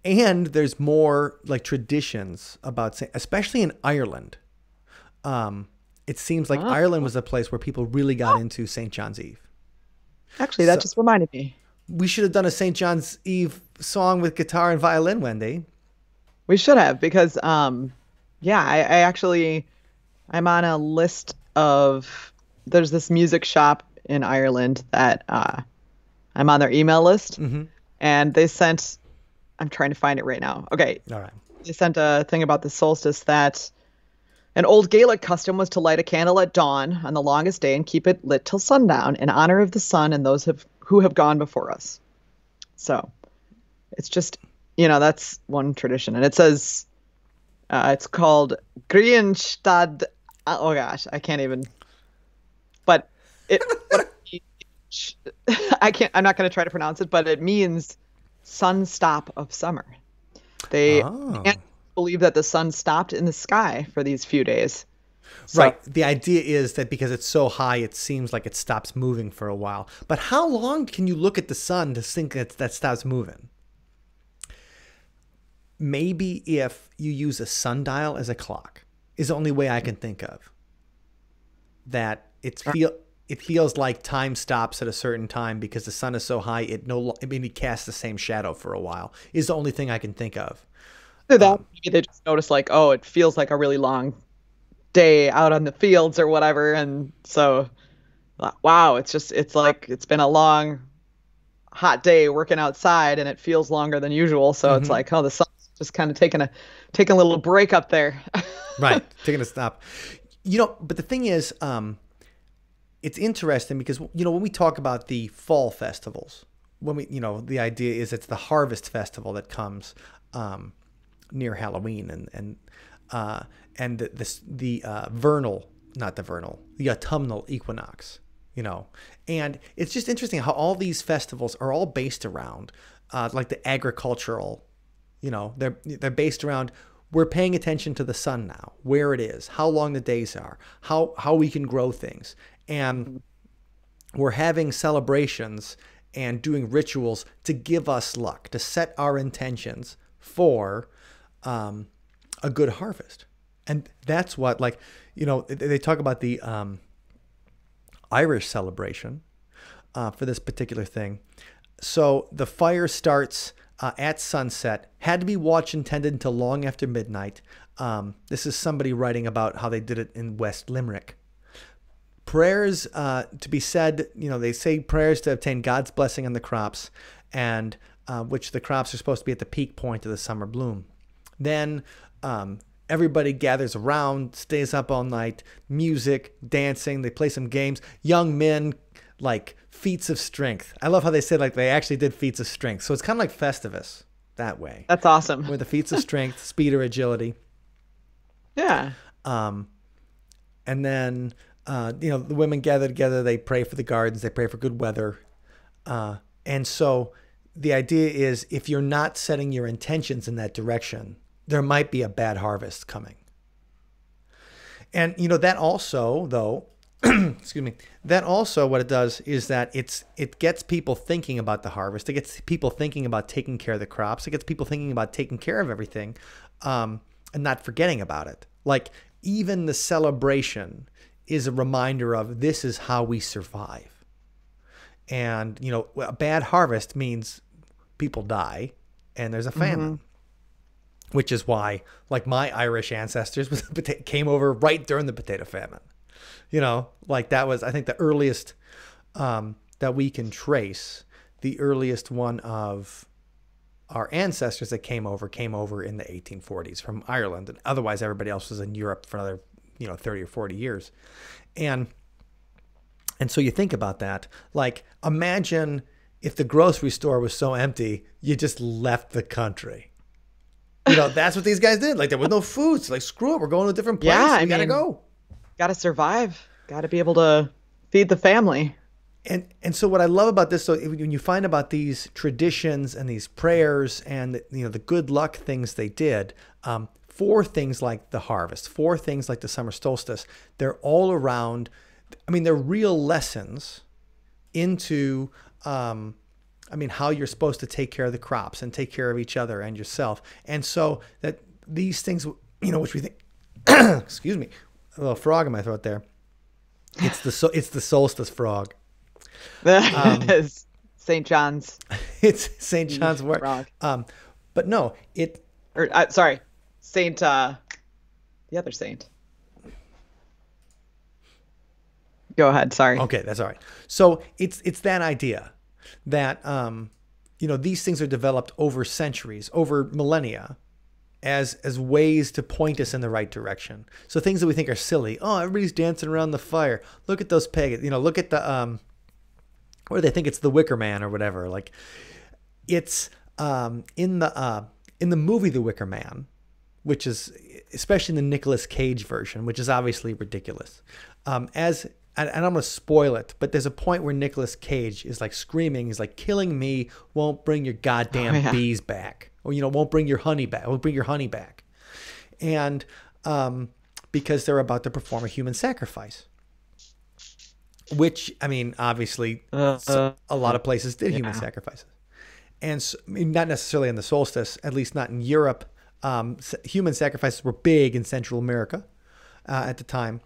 Speaker 1: and there's more like traditions about, especially in Ireland. It seems like Ireland was a place where people really got into St. John's Eve.
Speaker 2: Actually, that just reminded me.
Speaker 1: We should have done a St. John's Eve song with guitar and violin, Wendy.
Speaker 2: We should have, because, I actually, I'm on a list of, there's this music shop in Ireland that I'm on their email list, and they sent, I'm trying to find it right now. Okay.
Speaker 1: All right.
Speaker 2: They sent a thing about the solstice that an old Gaelic custom was to light a candle at dawn on the longest day and keep it lit till sundown in honor of the sun and those who have gone before us. So it's just, that's one tradition. And it says, it's called Grienstad. Oh gosh, I can't even, but I'm not going to try to pronounce it, but it means sun stop of summer. They can't believe that the sun stopped in the sky for these few days. So,
Speaker 1: right. The idea is that because it's so high, it seems like it stops moving for a while. But how long can you look at the sun to think that stops moving? Maybe if you use a sundial as a clock is the only way I can think of. That it feels like time stops at a certain time because the sun is so high it maybe casts the same shadow for a while is the only thing I can think of.
Speaker 2: Maybe they just notice it feels like a really long day out on the fields or whatever, and so wow, it's like it's been a long hot day working outside and it feels longer than usual, so it's like, the sun's just kind of taking a little break up there.
Speaker 1: Right, taking a stop. But the thing is, it's interesting because when we talk about the fall festivals, when we the idea is it's the harvest festival that comes near Halloween and the the autumnal equinox, and it's just interesting how all these festivals are all based around like the agricultural, they're based around, we're paying attention to the sun now, where it is, how long the days are, how we can grow things, and we're having celebrations and doing rituals to give us luck, to set our intentions for a good harvest. And that's what, they talk about the Irish celebration for this particular thing. So the fire starts at sunset, had to be watched and tended until long after midnight. This is somebody writing about how they did it in West Limerick. Prayers to be said, they say prayers to obtain God's blessing on the crops, and which the crops are supposed to be at the peak point of the summer bloom. Then everybody gathers around, stays up all night, music, dancing, they play some games. Young men, like feats of strength. I love how they said like they actually did feats of strength. So it's kind of like Festivus that way.
Speaker 2: That's awesome.
Speaker 1: With the feats of strength, speed or agility.
Speaker 2: Yeah.
Speaker 1: And then, the women gather together, they pray for the gardens, they pray for good weather. And so the idea is if you're not setting your intentions in that direction, there might be a bad harvest coming. And, that also, though, excuse me, that also what it does is that it gets people thinking about the harvest. It gets people thinking about taking care of the crops. It gets people thinking about taking care of everything and not forgetting about it. Like even the celebration is a reminder of this is how we survive. And, a bad harvest means people die and there's a famine. Which is why, like my Irish ancestors came over right during the potato famine. Like that was, I think, the earliest that we can trace. The earliest one of our ancestors that came over in the 1840s from Ireland. And otherwise, everybody else was in Europe for another, 30 or 40 years. And so you think about that. Like, imagine if the grocery store was so empty, you just left the country. That's what these guys did. Like, there was no food. So, like, screw it. We're going to a different place.
Speaker 2: Yeah,
Speaker 1: we got to go.
Speaker 2: Got to survive. Got to be able to feed the family.
Speaker 1: And so what I love about this, so when you find about these traditions and these prayers and, the good luck things they did, for things like the harvest, for things like the summer solstice, they're all around. I mean, they're real lessons into, how you're supposed to take care of the crops and take care of each other and yourself. And so that these things, which we think, excuse me, a little frog in my throat there. It's the solstice frog.
Speaker 2: St. John's.
Speaker 1: It's St. John's wort.
Speaker 2: Frog.
Speaker 1: But no,
Speaker 2: sorry, Saint, the other saint. Go ahead. Sorry.
Speaker 1: Okay, that's all right. So it's that idea that these things are developed over centuries, over millennia, as ways to point us in the right direction. So things that we think are silly. Oh, everybody's dancing around the fire. Look at those pagans. Look at the or they think it's the Wicker Man or whatever. Like it's in the movie The Wicker Man, which is especially in the Nicolas Cage version, which is obviously ridiculous. And I'm going to spoil it, but there's a point where Nicolas Cage is like screaming. He's like, killing me won't bring your goddamn bees back. Or, won't bring your honey back. Won't bring your honey back. And because they're about to perform a human sacrifice. Which, obviously, a lot of places did human sacrifices. And so, not necessarily in the solstice, at least not in Europe. Human sacrifices were big in Central America at the time.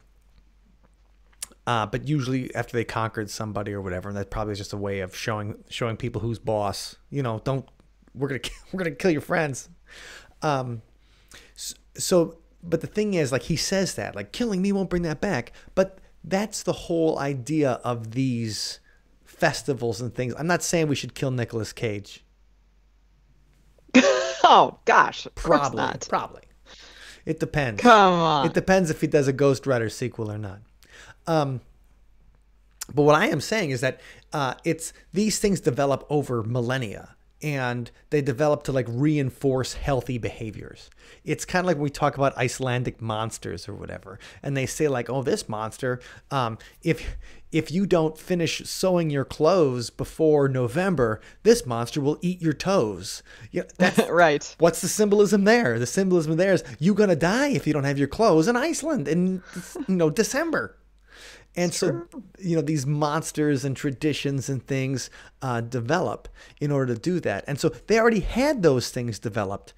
Speaker 1: But usually after they conquered somebody or whatever, and that probably is just a way of showing people who's boss. We're gonna kill your friends. So, but the thing is, like he says that, like killing me won't bring that back. But that's the whole idea of these festivals and things. I'm not saying we should kill Nicolas Cage.
Speaker 2: Oh gosh,
Speaker 1: Probably. It depends.
Speaker 2: Come on.
Speaker 1: It depends if he does a Ghost Rider sequel or not. But what I am saying is that it's these things develop over millennia, and they develop to like reinforce healthy behaviors. It's kind of like when we talk about Icelandic monsters or whatever, and they say like, oh, this monster, if you don't finish sewing your clothes before November, this monster will eat your toes. That's
Speaker 2: right.
Speaker 1: What's the symbolism there? The symbolism there is you're gonna die if you don't have your clothes in Iceland in December. And so, these monsters and traditions and things develop in order to do that. And so they already had those things developed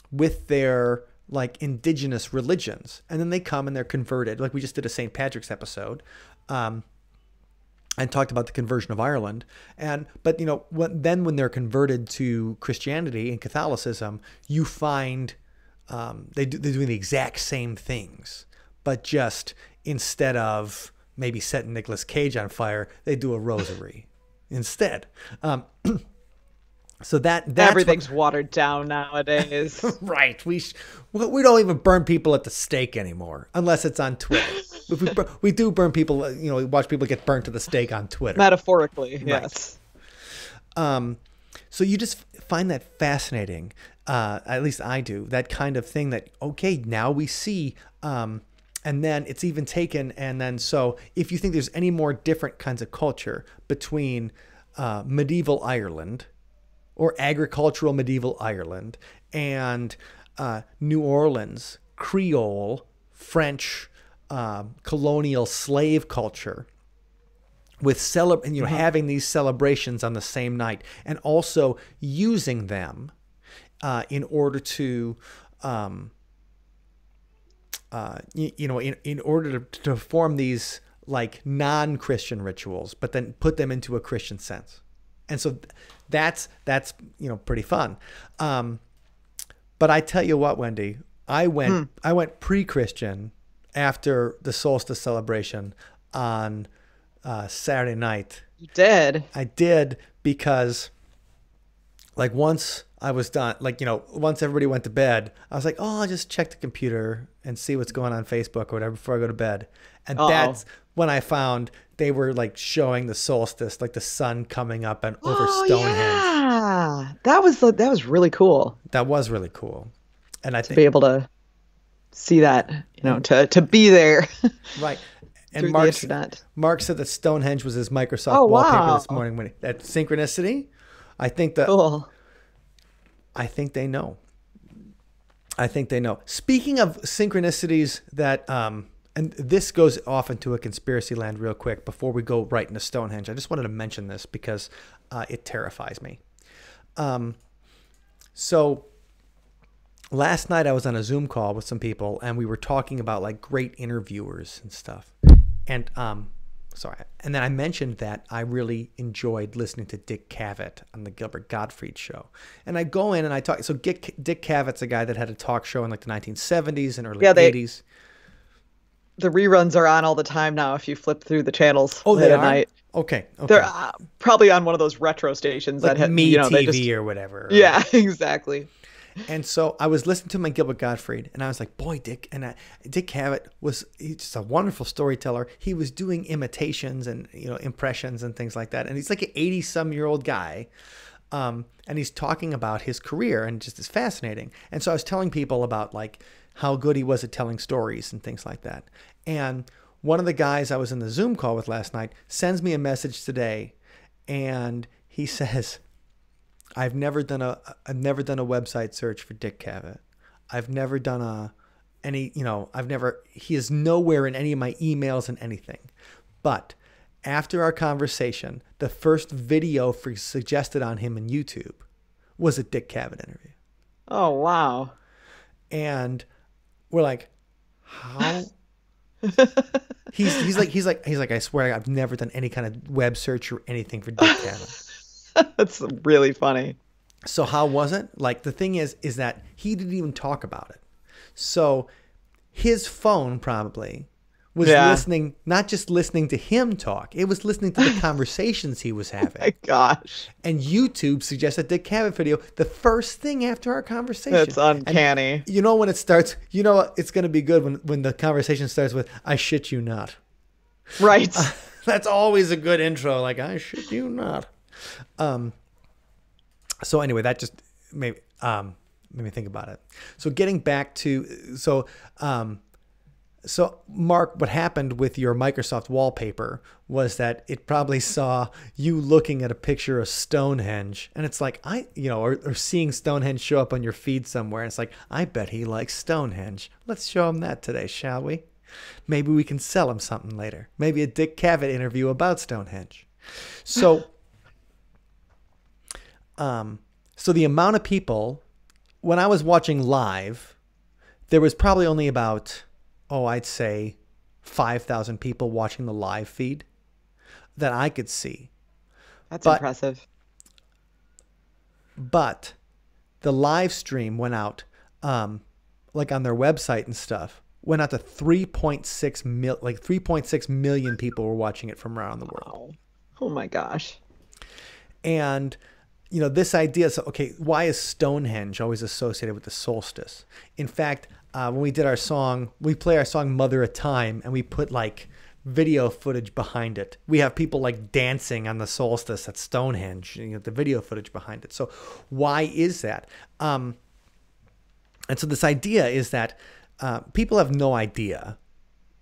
Speaker 1: with their like indigenous religions. And then they come and they're converted. Like we just did a St. Patrick's episode. And and talked about the conversion of Ireland. But when they're converted to Christianity and Catholicism, you find they're doing the exact same things, but just instead of maybe setting Nicolas Cage on fire, they do a rosary instead. So that's
Speaker 2: everything's watered down nowadays.
Speaker 1: Right. We don't even burn people at the stake anymore, unless it's on Twitter. If we do burn people, we watch people get burnt to the stake on Twitter.
Speaker 2: Metaphorically, yes.
Speaker 1: Right. So you just find that fascinating. At least I do. That kind of thing that, okay, now we see, and then it's even taken. And then, so if you think there's any more different kinds of culture between medieval Ireland or agricultural medieval Ireland and New Orleans, Creole, French, colonial slave culture, with having these celebrations on the same night, and also using them in order to in order to form these like non-Christian rituals, but then put them into a Christian sense. And so that's pretty fun. But I tell you what, Wendy, I went pre-Christian after the Solstice celebration on Saturday night.
Speaker 2: You did?
Speaker 1: I did, because like once I was done, once everybody went to bed, I was like, oh, I'll just check the computer and see what's going on Facebook or whatever before I go to bed. And that's when I found they were like showing the solstice, like the sun coming up and over Stonehenge.
Speaker 2: Yeah, that was really cool.
Speaker 1: That was really cool. And I think
Speaker 2: to be able to see that, to be there.
Speaker 1: Right. And
Speaker 2: through the internet.
Speaker 1: Mark said that Stonehenge was his Microsoft wallpaper this morning. That synchronicity, I think that
Speaker 2: cool.
Speaker 1: I think they know. Speaking of synchronicities that, and this goes off into a conspiracy land real quick before we go right into Stonehenge. I just wanted to mention this because it terrifies me. So last night I was on a Zoom call with some people, and we were talking about like great interviewers and stuff. And and then I mentioned that I really enjoyed listening to Dick Cavett on the Gilbert Gottfried show. And I go in and I talk. So Dick Cavett's a guy that had a talk show in like the 1970s and early 80s.
Speaker 2: The reruns are on all the time now if you flip through the channels
Speaker 1: late
Speaker 2: at night.
Speaker 1: Okay.
Speaker 2: They're probably on one of those retro stations
Speaker 1: like
Speaker 2: that have
Speaker 1: TV or whatever.
Speaker 2: Yeah, exactly.
Speaker 1: And so I was listening to my Gilbert Gottfried, and I was like, boy, Dick. And Dick Cavett he's just a wonderful storyteller. He was doing imitations and, impressions and things like that. And he's like an 80-some-year-old guy. And he's talking about his career, and just is fascinating. And so I was telling people about like how good he was at telling stories and things like that. And one of the guys I was in the Zoom call with last night sends me a message today, and he says, I've never done a website search for Dick Cavett. I've never done he is nowhere in any of my emails and anything. But after our conversation, the first video suggested on him in YouTube was a Dick Cavett interview.
Speaker 2: Oh, wow.
Speaker 1: And we're like, how? he's like, I swear I've never done any kind of web search or anything for Dick Cavett.
Speaker 2: That's really funny.
Speaker 1: So how was it? Like, the thing is that he didn't even talk about it. So his phone probably was listening, not just listening to him talk. It was listening to the conversations he was having.
Speaker 2: Oh my gosh.
Speaker 1: And YouTube suggested Dick Cavett video the first thing after our conversation.
Speaker 2: That's uncanny.
Speaker 1: And when it starts, it's going to be good when the conversation starts with, I shit you not.
Speaker 2: Right.
Speaker 1: That's always a good intro. Like, I shit you not. So anyway, that just made me think about it. So getting back to, so Mark, what happened with your Microsoft wallpaper was that it probably saw you looking at a picture of Stonehenge, and it's like, or seeing Stonehenge show up on your feed somewhere. And it's like, I bet he likes Stonehenge. Let's show him that today, shall we? Maybe we can sell him something later. Maybe a Dick Cavett interview about Stonehenge. So, so the amount of people, when I was watching live, there was probably only about, I'd say 5,000 people watching the live feed. that I could see.
Speaker 2: That's
Speaker 1: But
Speaker 2: impressive.
Speaker 1: but the live stream went out, like on their website and stuff, went out to 3.6 million people were watching it from around the world.
Speaker 2: Wow. Oh my gosh.
Speaker 1: And this idea. So, okay, why is Stonehenge always associated with the solstice? In fact, when we did our song, we play our song "Mother of Time," and we put like video footage behind it. We have people like dancing on the solstice at Stonehenge. The video footage behind it. So, why is that? And so this idea is that people have no idea,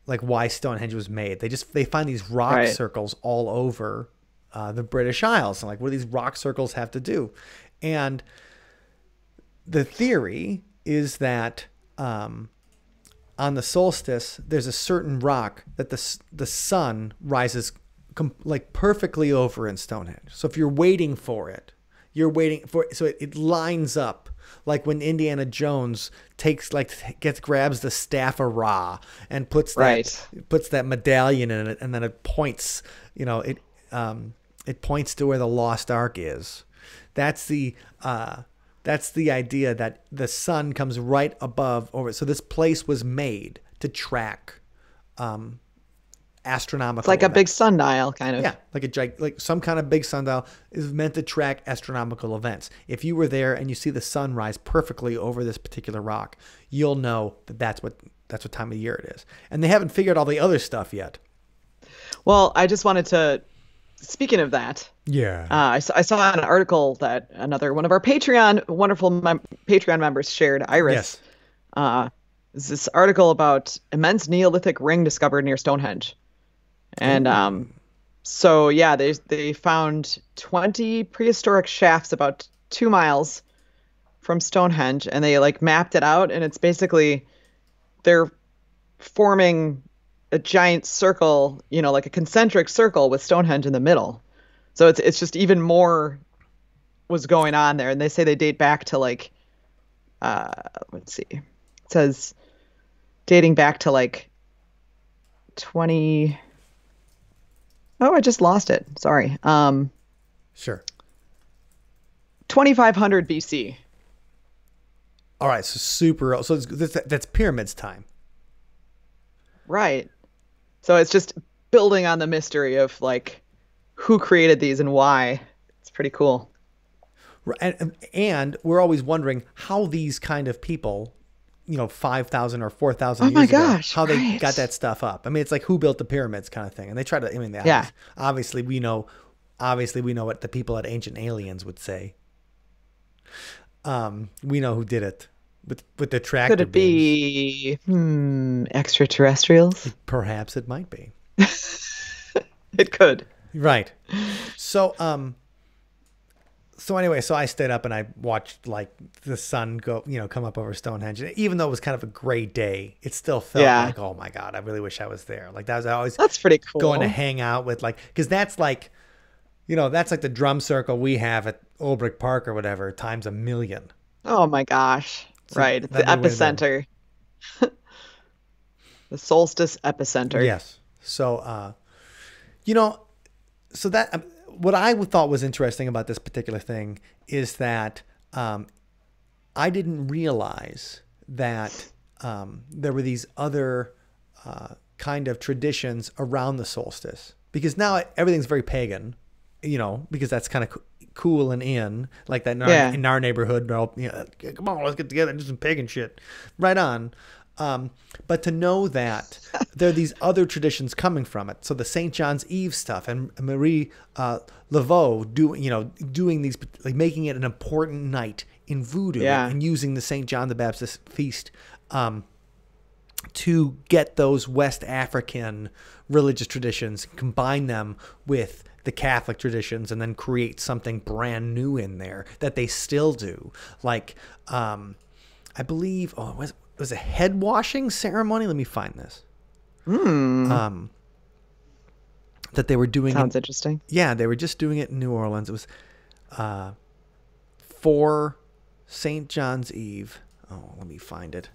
Speaker 1: like, why Stonehenge was made. They find these rock circles all over the British Isles, and like, what do these rock circles have to do? And the theory is that on the solstice, there's a certain rock that the sun rises like perfectly over in Stonehenge. So if you're waiting for it, so it lines up. Like when Indiana Jones grabs the staff of Ra and puts that medallion in it, and then it points, it points to where the lost ark is. That's the idea, that the sun comes right above over. So this place was made to track astronomical.
Speaker 2: It's like
Speaker 1: events.
Speaker 2: a big sundial, kind of.
Speaker 1: Yeah, like some kind of big sundial is meant to track astronomical events. If you were there and you see the sun rise perfectly over this particular rock, you'll know that's what time of year it is. And they haven't figured all the other stuff yet.
Speaker 2: Well, I just wanted to. Speaking of that,
Speaker 1: yeah,
Speaker 2: I saw an article that another one of our wonderful Patreon members shared, Iris.
Speaker 1: Yes.
Speaker 2: Is this article about immense Neolithic ring discovered near Stonehenge. And so yeah, they found 20 prehistoric shafts about 2 miles from Stonehenge, and they like mapped it out, and it's basically they're forming a giant circle, like a concentric circle with Stonehenge in the middle. So it's just even more was going on there, and they say they date back to like let's see, it says dating back to like 20. Oh, I just lost it. Sorry.
Speaker 1: Sure.
Speaker 2: 2500 BC.
Speaker 1: All right, so super old. So that's pyramids time.
Speaker 2: Right. So it's just building on the mystery of like who created these and why. It's pretty cool.
Speaker 1: And we're always wondering how these kind of people, 5,000 or 4,000
Speaker 2: oh
Speaker 1: years
Speaker 2: my
Speaker 1: ago,
Speaker 2: gosh,
Speaker 1: how they got that stuff up. I mean, it's like who built the pyramids kind of thing. And they try to, obviously we know what the people at Ancient Aliens would say. We know who did it with the tractor
Speaker 2: beams. Could it be extraterrestrials?
Speaker 1: Perhaps it might be.
Speaker 2: It could.
Speaker 1: Right. So anyway, so I stayed up and I watched like the sun go, come up over Stonehenge. And even though it was kind of a gray day, it still felt like, oh my God, I really wish I was there. Like that's
Speaker 2: pretty cool.
Speaker 1: Going to hang out with because that's like, that's like the drum circle we have at Olbrich Park or whatever times a million.
Speaker 2: Oh my gosh. So right. It's the epicenter. The Solstice epicenter.
Speaker 1: Yes. So, so that, what I thought was interesting about this particular thing is that I didn't realize that there were these other kind of traditions around the solstice, because now everything's very pagan, because that's kind of cool and in like that in our neighborhood. Come on, let's get together and do some pagan shit. Right on. But to know that there are these other traditions coming from it. So the St. John's Eve stuff and Marie Laveau doing these, like making it an important night in voodoo and using the St. John the Baptist feast to get those West African religious traditions, combine them with the Catholic traditions, and then create something brand new in there that they still do. Like, I believe, it was a head washing ceremony. Let me find this. That they were doing.
Speaker 2: Sounds interesting.
Speaker 1: Yeah, they were just doing it in New Orleans. It was for St. John's Eve. Oh, let me find it.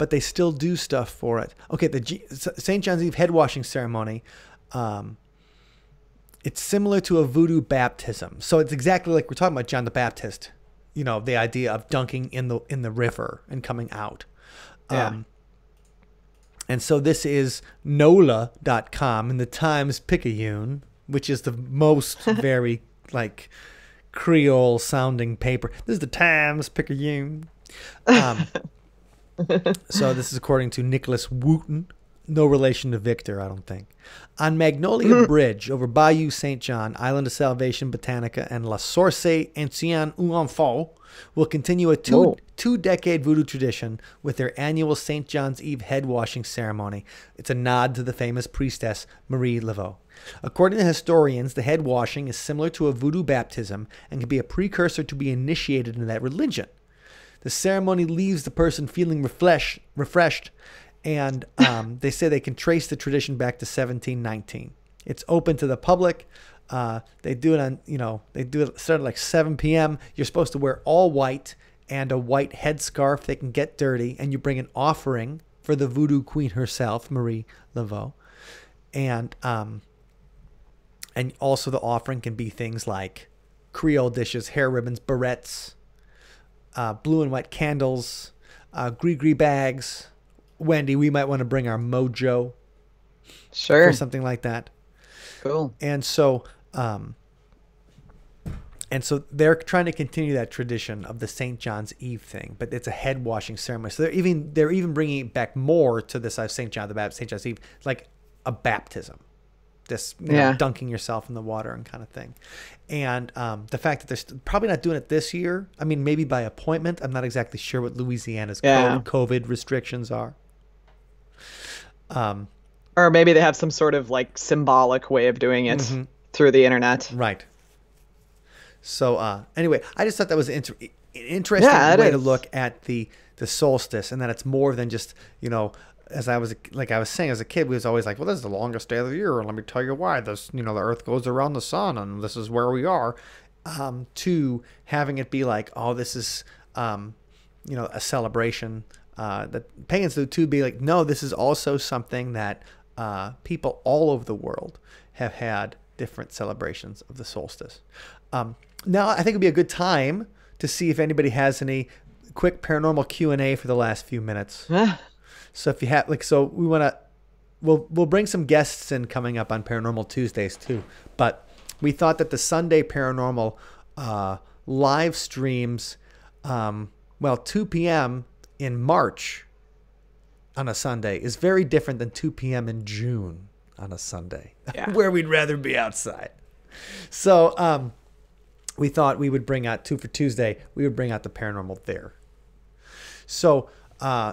Speaker 1: but they still do stuff for it. Okay, St. John's Eve head washing ceremony. It's similar to a voodoo baptism. So it's exactly like we're talking about John the Baptist. You know, the idea of dunking in the river and coming out.
Speaker 2: Yeah.
Speaker 1: And so this is NOLA.com in the Times-Picayune, which is the most very like Creole sounding paper. This is the Times-Picayune. So this is according to Nicholas Wooten. No relation to Victor, I don't think. On Magnolia Bridge over Bayou St. John, Island of Salvation, Botanica, and La Source Ancien ou Enfant will continue a two-decade voodoo tradition with their annual St. John's Eve head washing ceremony. It's a nod to the famous priestess Marie Laveau. According to historians, the head washing is similar to a voodoo baptism and can be a precursor to be initiated into that religion. The ceremony leaves the person feeling refreshed, and they say they can trace the tradition back to 1719. It's open to the public. They do it started like 7 p.m. You're supposed to wear all white and a white headscarf. They can get dirty, and you bring an offering for the voodoo queen herself, Marie Laveau. And also the offering can be things like Creole dishes, hair ribbons, barrettes, blue and white candles, gris-gris bags. Wendy, we might want to bring our mojo.
Speaker 2: Sure.
Speaker 1: For something like that.
Speaker 2: Cool.
Speaker 1: And so they're trying to continue that tradition of the St. John's Eve thing, but it's a head washing ceremony. So they're even bringing it back more to this St. John's Eve, like a baptism, this dunking yourself in the water and kind of thing. And the fact that they're probably not doing it this year. I mean, maybe by appointment. I'm not exactly sure what Louisiana's COVID restrictions are.
Speaker 2: Or maybe they have some sort of like symbolic way of doing it through the internet.
Speaker 1: Right. So anyway, I just thought that was an interesting way to look at the solstice, and that it's more than just, as I was saying as a kid, we was always like, well, this is the longest day of the year, and let me tell you why. This, the Earth goes around the sun, and this is where we are. To having it be like, oh, this is a celebration. The pagans do too, be like, no, this is also something that people all over the world have had different celebrations of the solstice. Now, I think it'd be a good time to see if anybody has any quick paranormal Q&A for the last few minutes. So if you have, we'll bring some guests in coming up on Paranormal Tuesdays too. But we thought that the Sunday Paranormal live streams, 2 p.m. in March on a Sunday is very different than 2 p.m. in June on a Sunday, where we'd rather be outside. So we thought we would bring out for Tuesday, we would bring out the paranormal there. So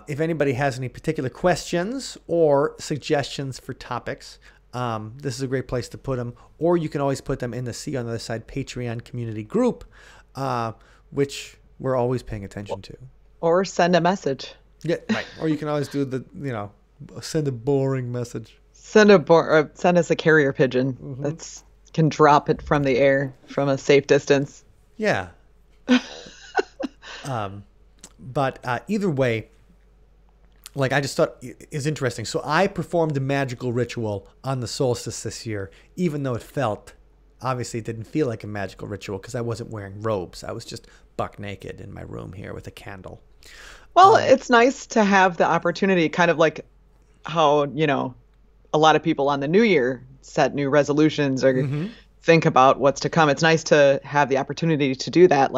Speaker 1: if anybody has any particular questions or suggestions for topics, this is a great place to put them. Or you can always put them in the See on the Other Side Patreon community group, which we're always paying attention to.
Speaker 2: Or send a message.
Speaker 1: Yeah, right. Or you can always do send a boring message.
Speaker 2: Send us a carrier pigeon that's can drop it from the air from a safe distance.
Speaker 1: Yeah. But either way, I just thought is interesting. So I performed a magical ritual on the solstice this year, even though obviously it didn't feel like a magical ritual because I wasn't wearing robes. I was just buck naked in my room here with a candle.
Speaker 2: Well, it's nice to have the opportunity, kind of like how, a lot of people on the new year set new resolutions or think about what's to come. It's nice to have the opportunity to do that,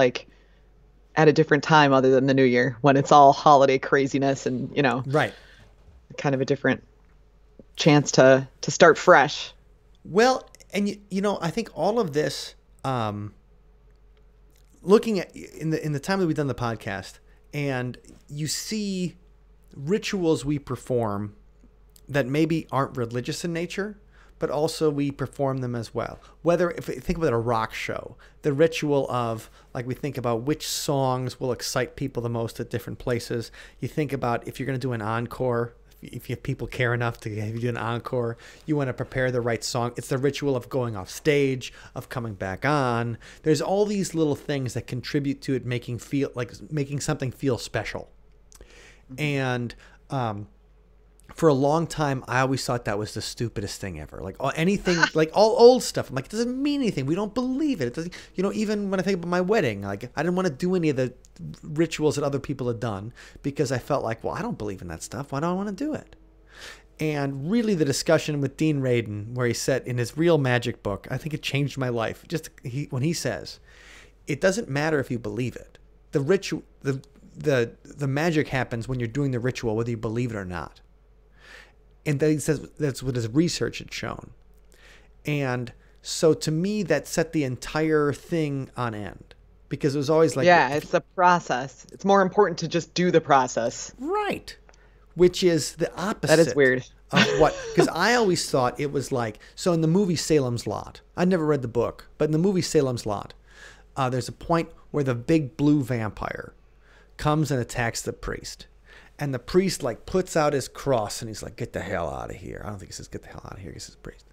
Speaker 2: at a different time other than the new year when it's all holiday craziness and,
Speaker 1: right.
Speaker 2: Kind of a different chance to start fresh.
Speaker 1: Well, and I think all of this, looking at in the time that we've done the podcast, and you see rituals we perform that maybe aren't religious in nature, but also we perform them as well. If we think about a rock show, the ritual of, we think about which songs will excite people the most at different places. You think about if you're going to do an encore, if you have people care enough to have you do an encore, you want to prepare the right song. It's the ritual of going off stage, of coming back on. There's all these little things that contribute to it making something feel special. And For a long time, I always thought that was the stupidest thing ever. Like anything, like all old stuff. I'm like, it doesn't mean anything. We don't believe it. It doesn't, even when I think about my wedding, like I didn't want to do any of the rituals that other people had done because I felt like, well, I don't believe in that stuff. Why do I want to do it? And really the discussion with Dean Radin, where he said in his Real Magic book, I think it changed my life. When he says, it doesn't matter if you believe it. The ritual, the magic happens when you're doing the ritual, whether you believe it or not. And then he says that's what his research had shown. And so to me, that set the entire thing on end. Because it was always like...
Speaker 2: Yeah, it's the process. It's more important to just do the process.
Speaker 1: Right. Which is the opposite.
Speaker 2: That is weird.
Speaker 1: Of what... Because I always thought it was like... So in the movie Salem's Lot, I never read the book, but in the movie Salem's Lot, there's a point where the big blue vampire comes and attacks the priest. And the priest like puts out his cross and he's like, get the hell out of here. I don't think he says get the hell out of here. He says priest.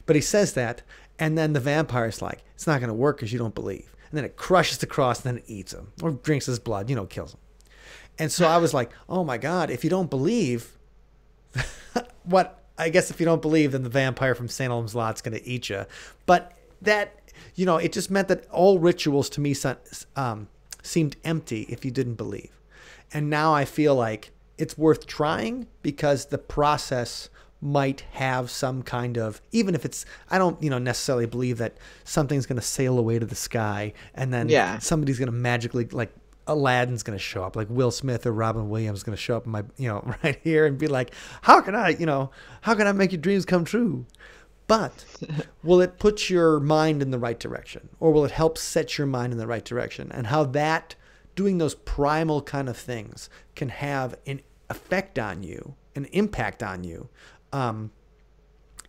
Speaker 1: But he says that. And then the vampire's like, it's not going to work because you don't believe. And then it crushes the cross and then it eats him or drinks his blood, kills him. And so I was like, oh my God, if you don't believe, I guess if you don't believe, then the vampire from Salem's Lot's going to eat you. But that, it just meant that all rituals to me seemed empty if you didn't believe. And now I feel like it's worth trying because the process might have some kind of, even if it's, I don't, necessarily believe that something's going to sail away to the sky and then somebody's going to magically, like Aladdin's going to show up, like Will Smith or Robin Williams is going to show up in my, right here and be like, how can I make your dreams come true? But will it put your mind in the right direction, or will it help set your mind in the right direction? And how that doing those primal kind of things can have an effect on you, an impact on you,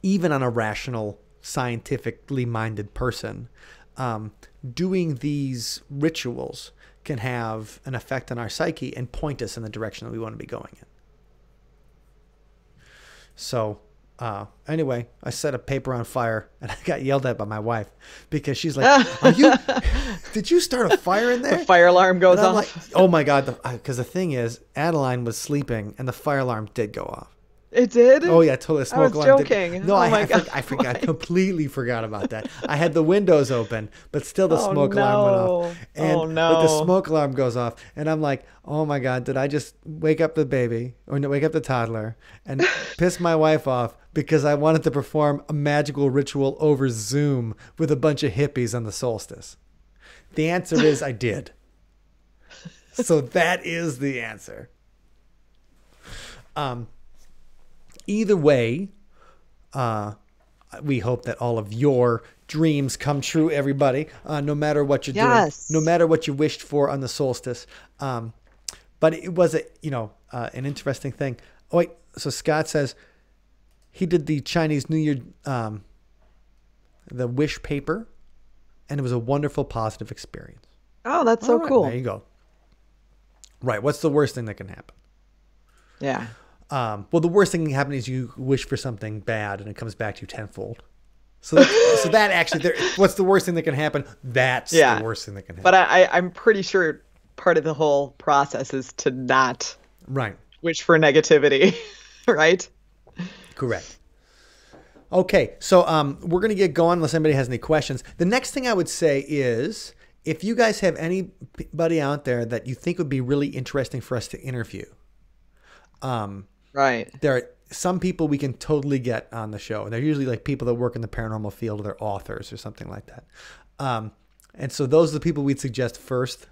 Speaker 1: even on a rational, scientifically minded person. Doing these rituals can have an effect on our psyche and point us in the direction that we want to be going in. So anyway, I set a paper on fire and I got yelled at by my wife because she's like, did you start a fire in there?
Speaker 2: The fire alarm goes off.
Speaker 1: Like, oh my God. Because the thing is, Adeline was sleeping and the fire alarm did go off.
Speaker 2: It did?
Speaker 1: Oh yeah, totally.
Speaker 2: I was joking.
Speaker 1: No, I forgot. I completely forgot about that. I had the windows open, but still the smoke alarm went off. And but the smoke alarm goes off, and I'm like, oh my God, did I just wake up the baby or wake up the toddler and piss my wife off because I wanted to perform a magical ritual over Zoom with a bunch of hippies on the solstice? The answer is I did. So that is the answer. Either way, we hope that all of your dreams come true, everybody, no matter what you're doing, no matter what you wished for on the solstice. But it was an interesting thing. Oh, wait. So Scott says he did the Chinese New Year, the wish paper, and it was a wonderful, positive experience.
Speaker 2: Oh, that's so cool.
Speaker 1: There you go. Right. What's the worst thing that can happen?
Speaker 2: Yeah.
Speaker 1: Well, the worst thing that can happen is you wish for something bad and it comes back to you tenfold. So that actually, what's the worst thing that can happen? That's the worst thing that can happen.
Speaker 2: But I'm pretty sure part of the whole process is to not wish for negativity, right? Correct.
Speaker 1: Okay, so we're going to get going unless anybody has any questions. The next thing I would say is, if you guys have anybody out there that you think would be really interesting for us to interview, there are some people we can totally get on the show. They're usually like people that work in the paranormal field, or they're authors or something like that. And so those are the people we'd suggest first,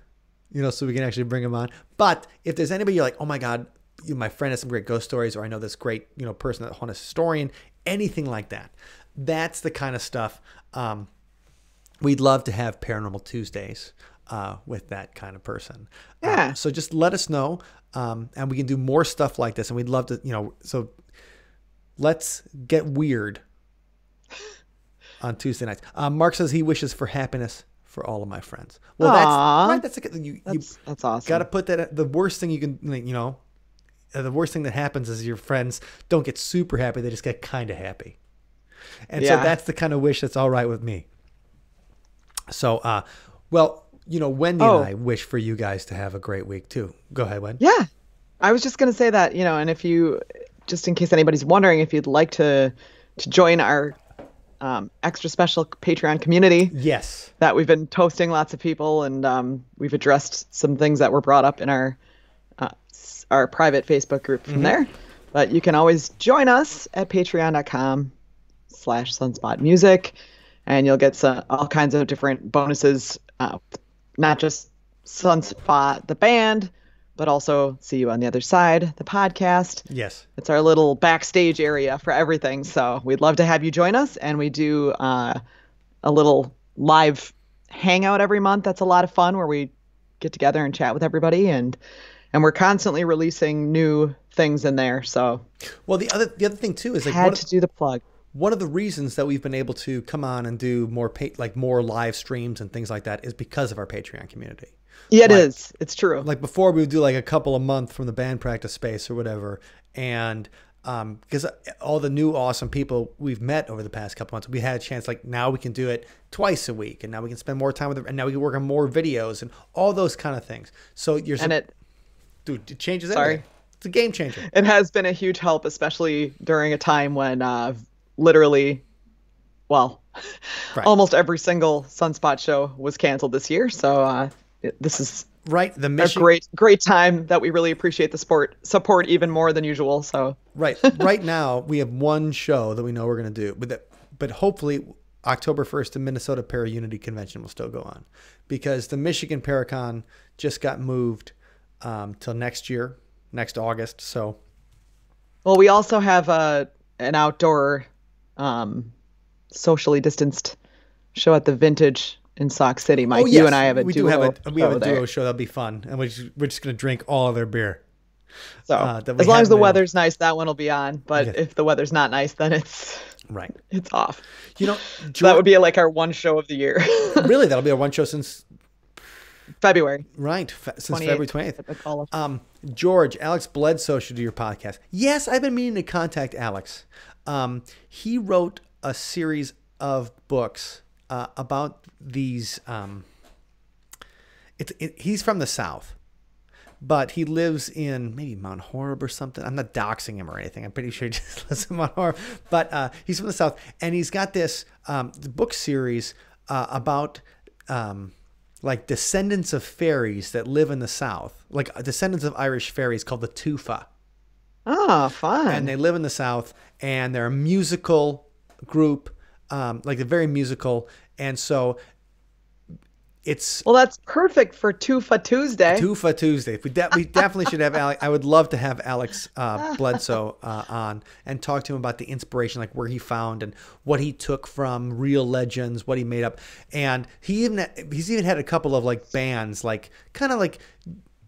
Speaker 1: so we can actually bring them on. But if there's anybody you're like, oh my God, my friend has some great ghost stories, or I know this great, person that's a historian, anything like that. That's the kind of stuff. We'd love to have Paranormal Tuesdays with that kind of person.
Speaker 2: Yeah.
Speaker 1: So just let us know. And we can do more stuff like this. And we'd love to, so let's get weird on Tuesday nights. Mark says he wishes for happiness for all of my friends. Well, that's
Speaker 2: that's awesome.
Speaker 1: Got to put that, the worst thing you can, the worst thing that happens is your friends don't get super happy. They just get kind of happy. And so that's the kind of wish that's all right with me. So, Wendy and I wish for you guys to have a great week too. Go ahead, Wendy.
Speaker 2: Yeah. I was just going to say that, and if you, just in case anybody's wondering, if you'd like to join our extra special Patreon community.
Speaker 1: Yes.
Speaker 2: That we've been toasting lots of people, and we've addressed some things that were brought up in our private Facebook group from there. But you can always join us at patreon.com/sunspotmusic, and you'll get all kinds of different bonuses, not just Sunspot the band, but also See You on the Other Side, the podcast.
Speaker 1: Yes.
Speaker 2: It's our little backstage area for everything. So we'd love to have you join us. And we do a little live hangout every month. That's a lot of fun, where we get together and chat with everybody. And we're constantly releasing new things in there. So,
Speaker 1: well, the other thing too is, like,
Speaker 2: had to do the plug.
Speaker 1: One of the reasons that we've been able to come on and do more more live streams and things like that is because of our Patreon community.
Speaker 2: Yeah, it is. It's true.
Speaker 1: Like, before, we would do like a couple a month from the band practice space or whatever, and because all the new awesome people we've met over the past couple months, we had a chance. Like, now we can do it twice a week, and now we can spend more time with it, and now we can work on more videos and all those kind of things. So dude, it changes everything. It's a game changer.
Speaker 2: It has been a huge help, especially during a time when literally, almost every single Sunspot show was canceled this year. So this is
Speaker 1: right.
Speaker 2: A great time that we really appreciate the support even more than usual. So
Speaker 1: right now we have one show that we know we're going to do, but hopefully October 1st, the Minnesota Para-Unity Convention will still go on, because the Michigan Paracon just got moved till next August. So,
Speaker 2: well, we also have an outdoor, socially distanced show at the Vintage in Sauk City. Mike, you and I have a duo
Speaker 1: show. That'll be fun, and we're just going to drink all of their beer.
Speaker 2: So as long as the weather's nice, that one will be on. But if the weather's not nice, then it's off.
Speaker 1: That
Speaker 2: would be like our one show of the year.
Speaker 1: Really, that'll be our one show since
Speaker 2: February.
Speaker 1: Right, since February 20th. George, Alex Bledsoe should do your podcast. Yes, I've been meaning to contact Alex. He wrote a series of books about these. He's from the South, but he lives in maybe Mount Horeb or something. I'm not doxing him or anything. I'm pretty sure he just lives in Mount Horeb. But he's from the South, and he's got this book series about like descendants of fairies that live in the South, like descendants of Irish fairies called the Tufa.
Speaker 2: Oh, fun.
Speaker 1: And they live in the South, and they're a musical group, like they're very musical. And so
Speaker 2: that's perfect for Tufa Tuesday.
Speaker 1: Tufa Tuesday. We definitely should have Alex. I would love to have Alex Bledsoe on and talk to him about the inspiration, like where he found and what he took from real legends, what he made up. And he's even had a couple of like bands, like kind of like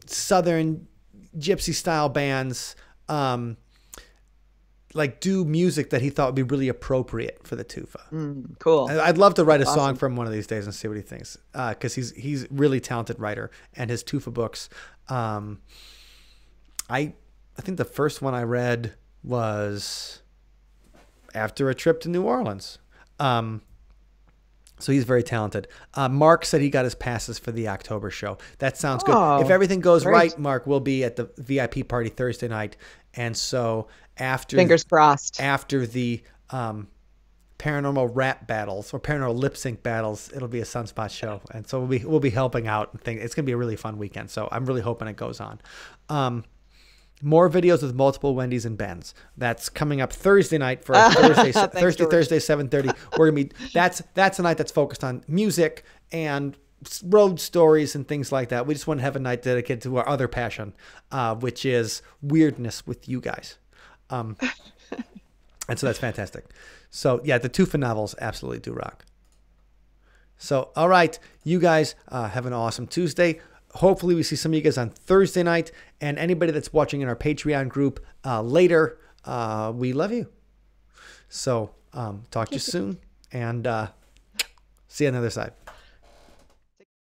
Speaker 1: Southern gypsy style bands, like do music that he thought would be really appropriate for the Tufa.
Speaker 2: Cool.
Speaker 1: I'd love to write a song for him one of these days and see what he thinks. Cause he's really talented writer, and his Tufa books. I think the first one I read was After a Trip to New Orleans. So he's very talented. Mark said he got his passes for the October show. That sounds good. If everything goes right, Mark, we'll be at the VIP party Thursday night. And so
Speaker 2: fingers crossed,
Speaker 1: after the paranormal rap battles or paranormal lip sync battles, it'll be a Sunspot show. And so we'll be helping out and things. It's going to be a really fun weekend. So I'm really hoping it goes on. More videos with multiple Wendy's and Bens. That's coming up Thursday night for Thursday 7:30. We're gonna be that's a night that's focused on music and road stories and things like that. We just want to have a night dedicated to our other passion, which is weirdness with you guys. And so that's fantastic. So yeah, the Tufa novels absolutely do rock. So all right, you guys have an awesome Tuesday. Hopefully we see some of you guys on Thursday night, and anybody that's watching in our Patreon group later, we love you. So talk to you soon, and see you on the other side.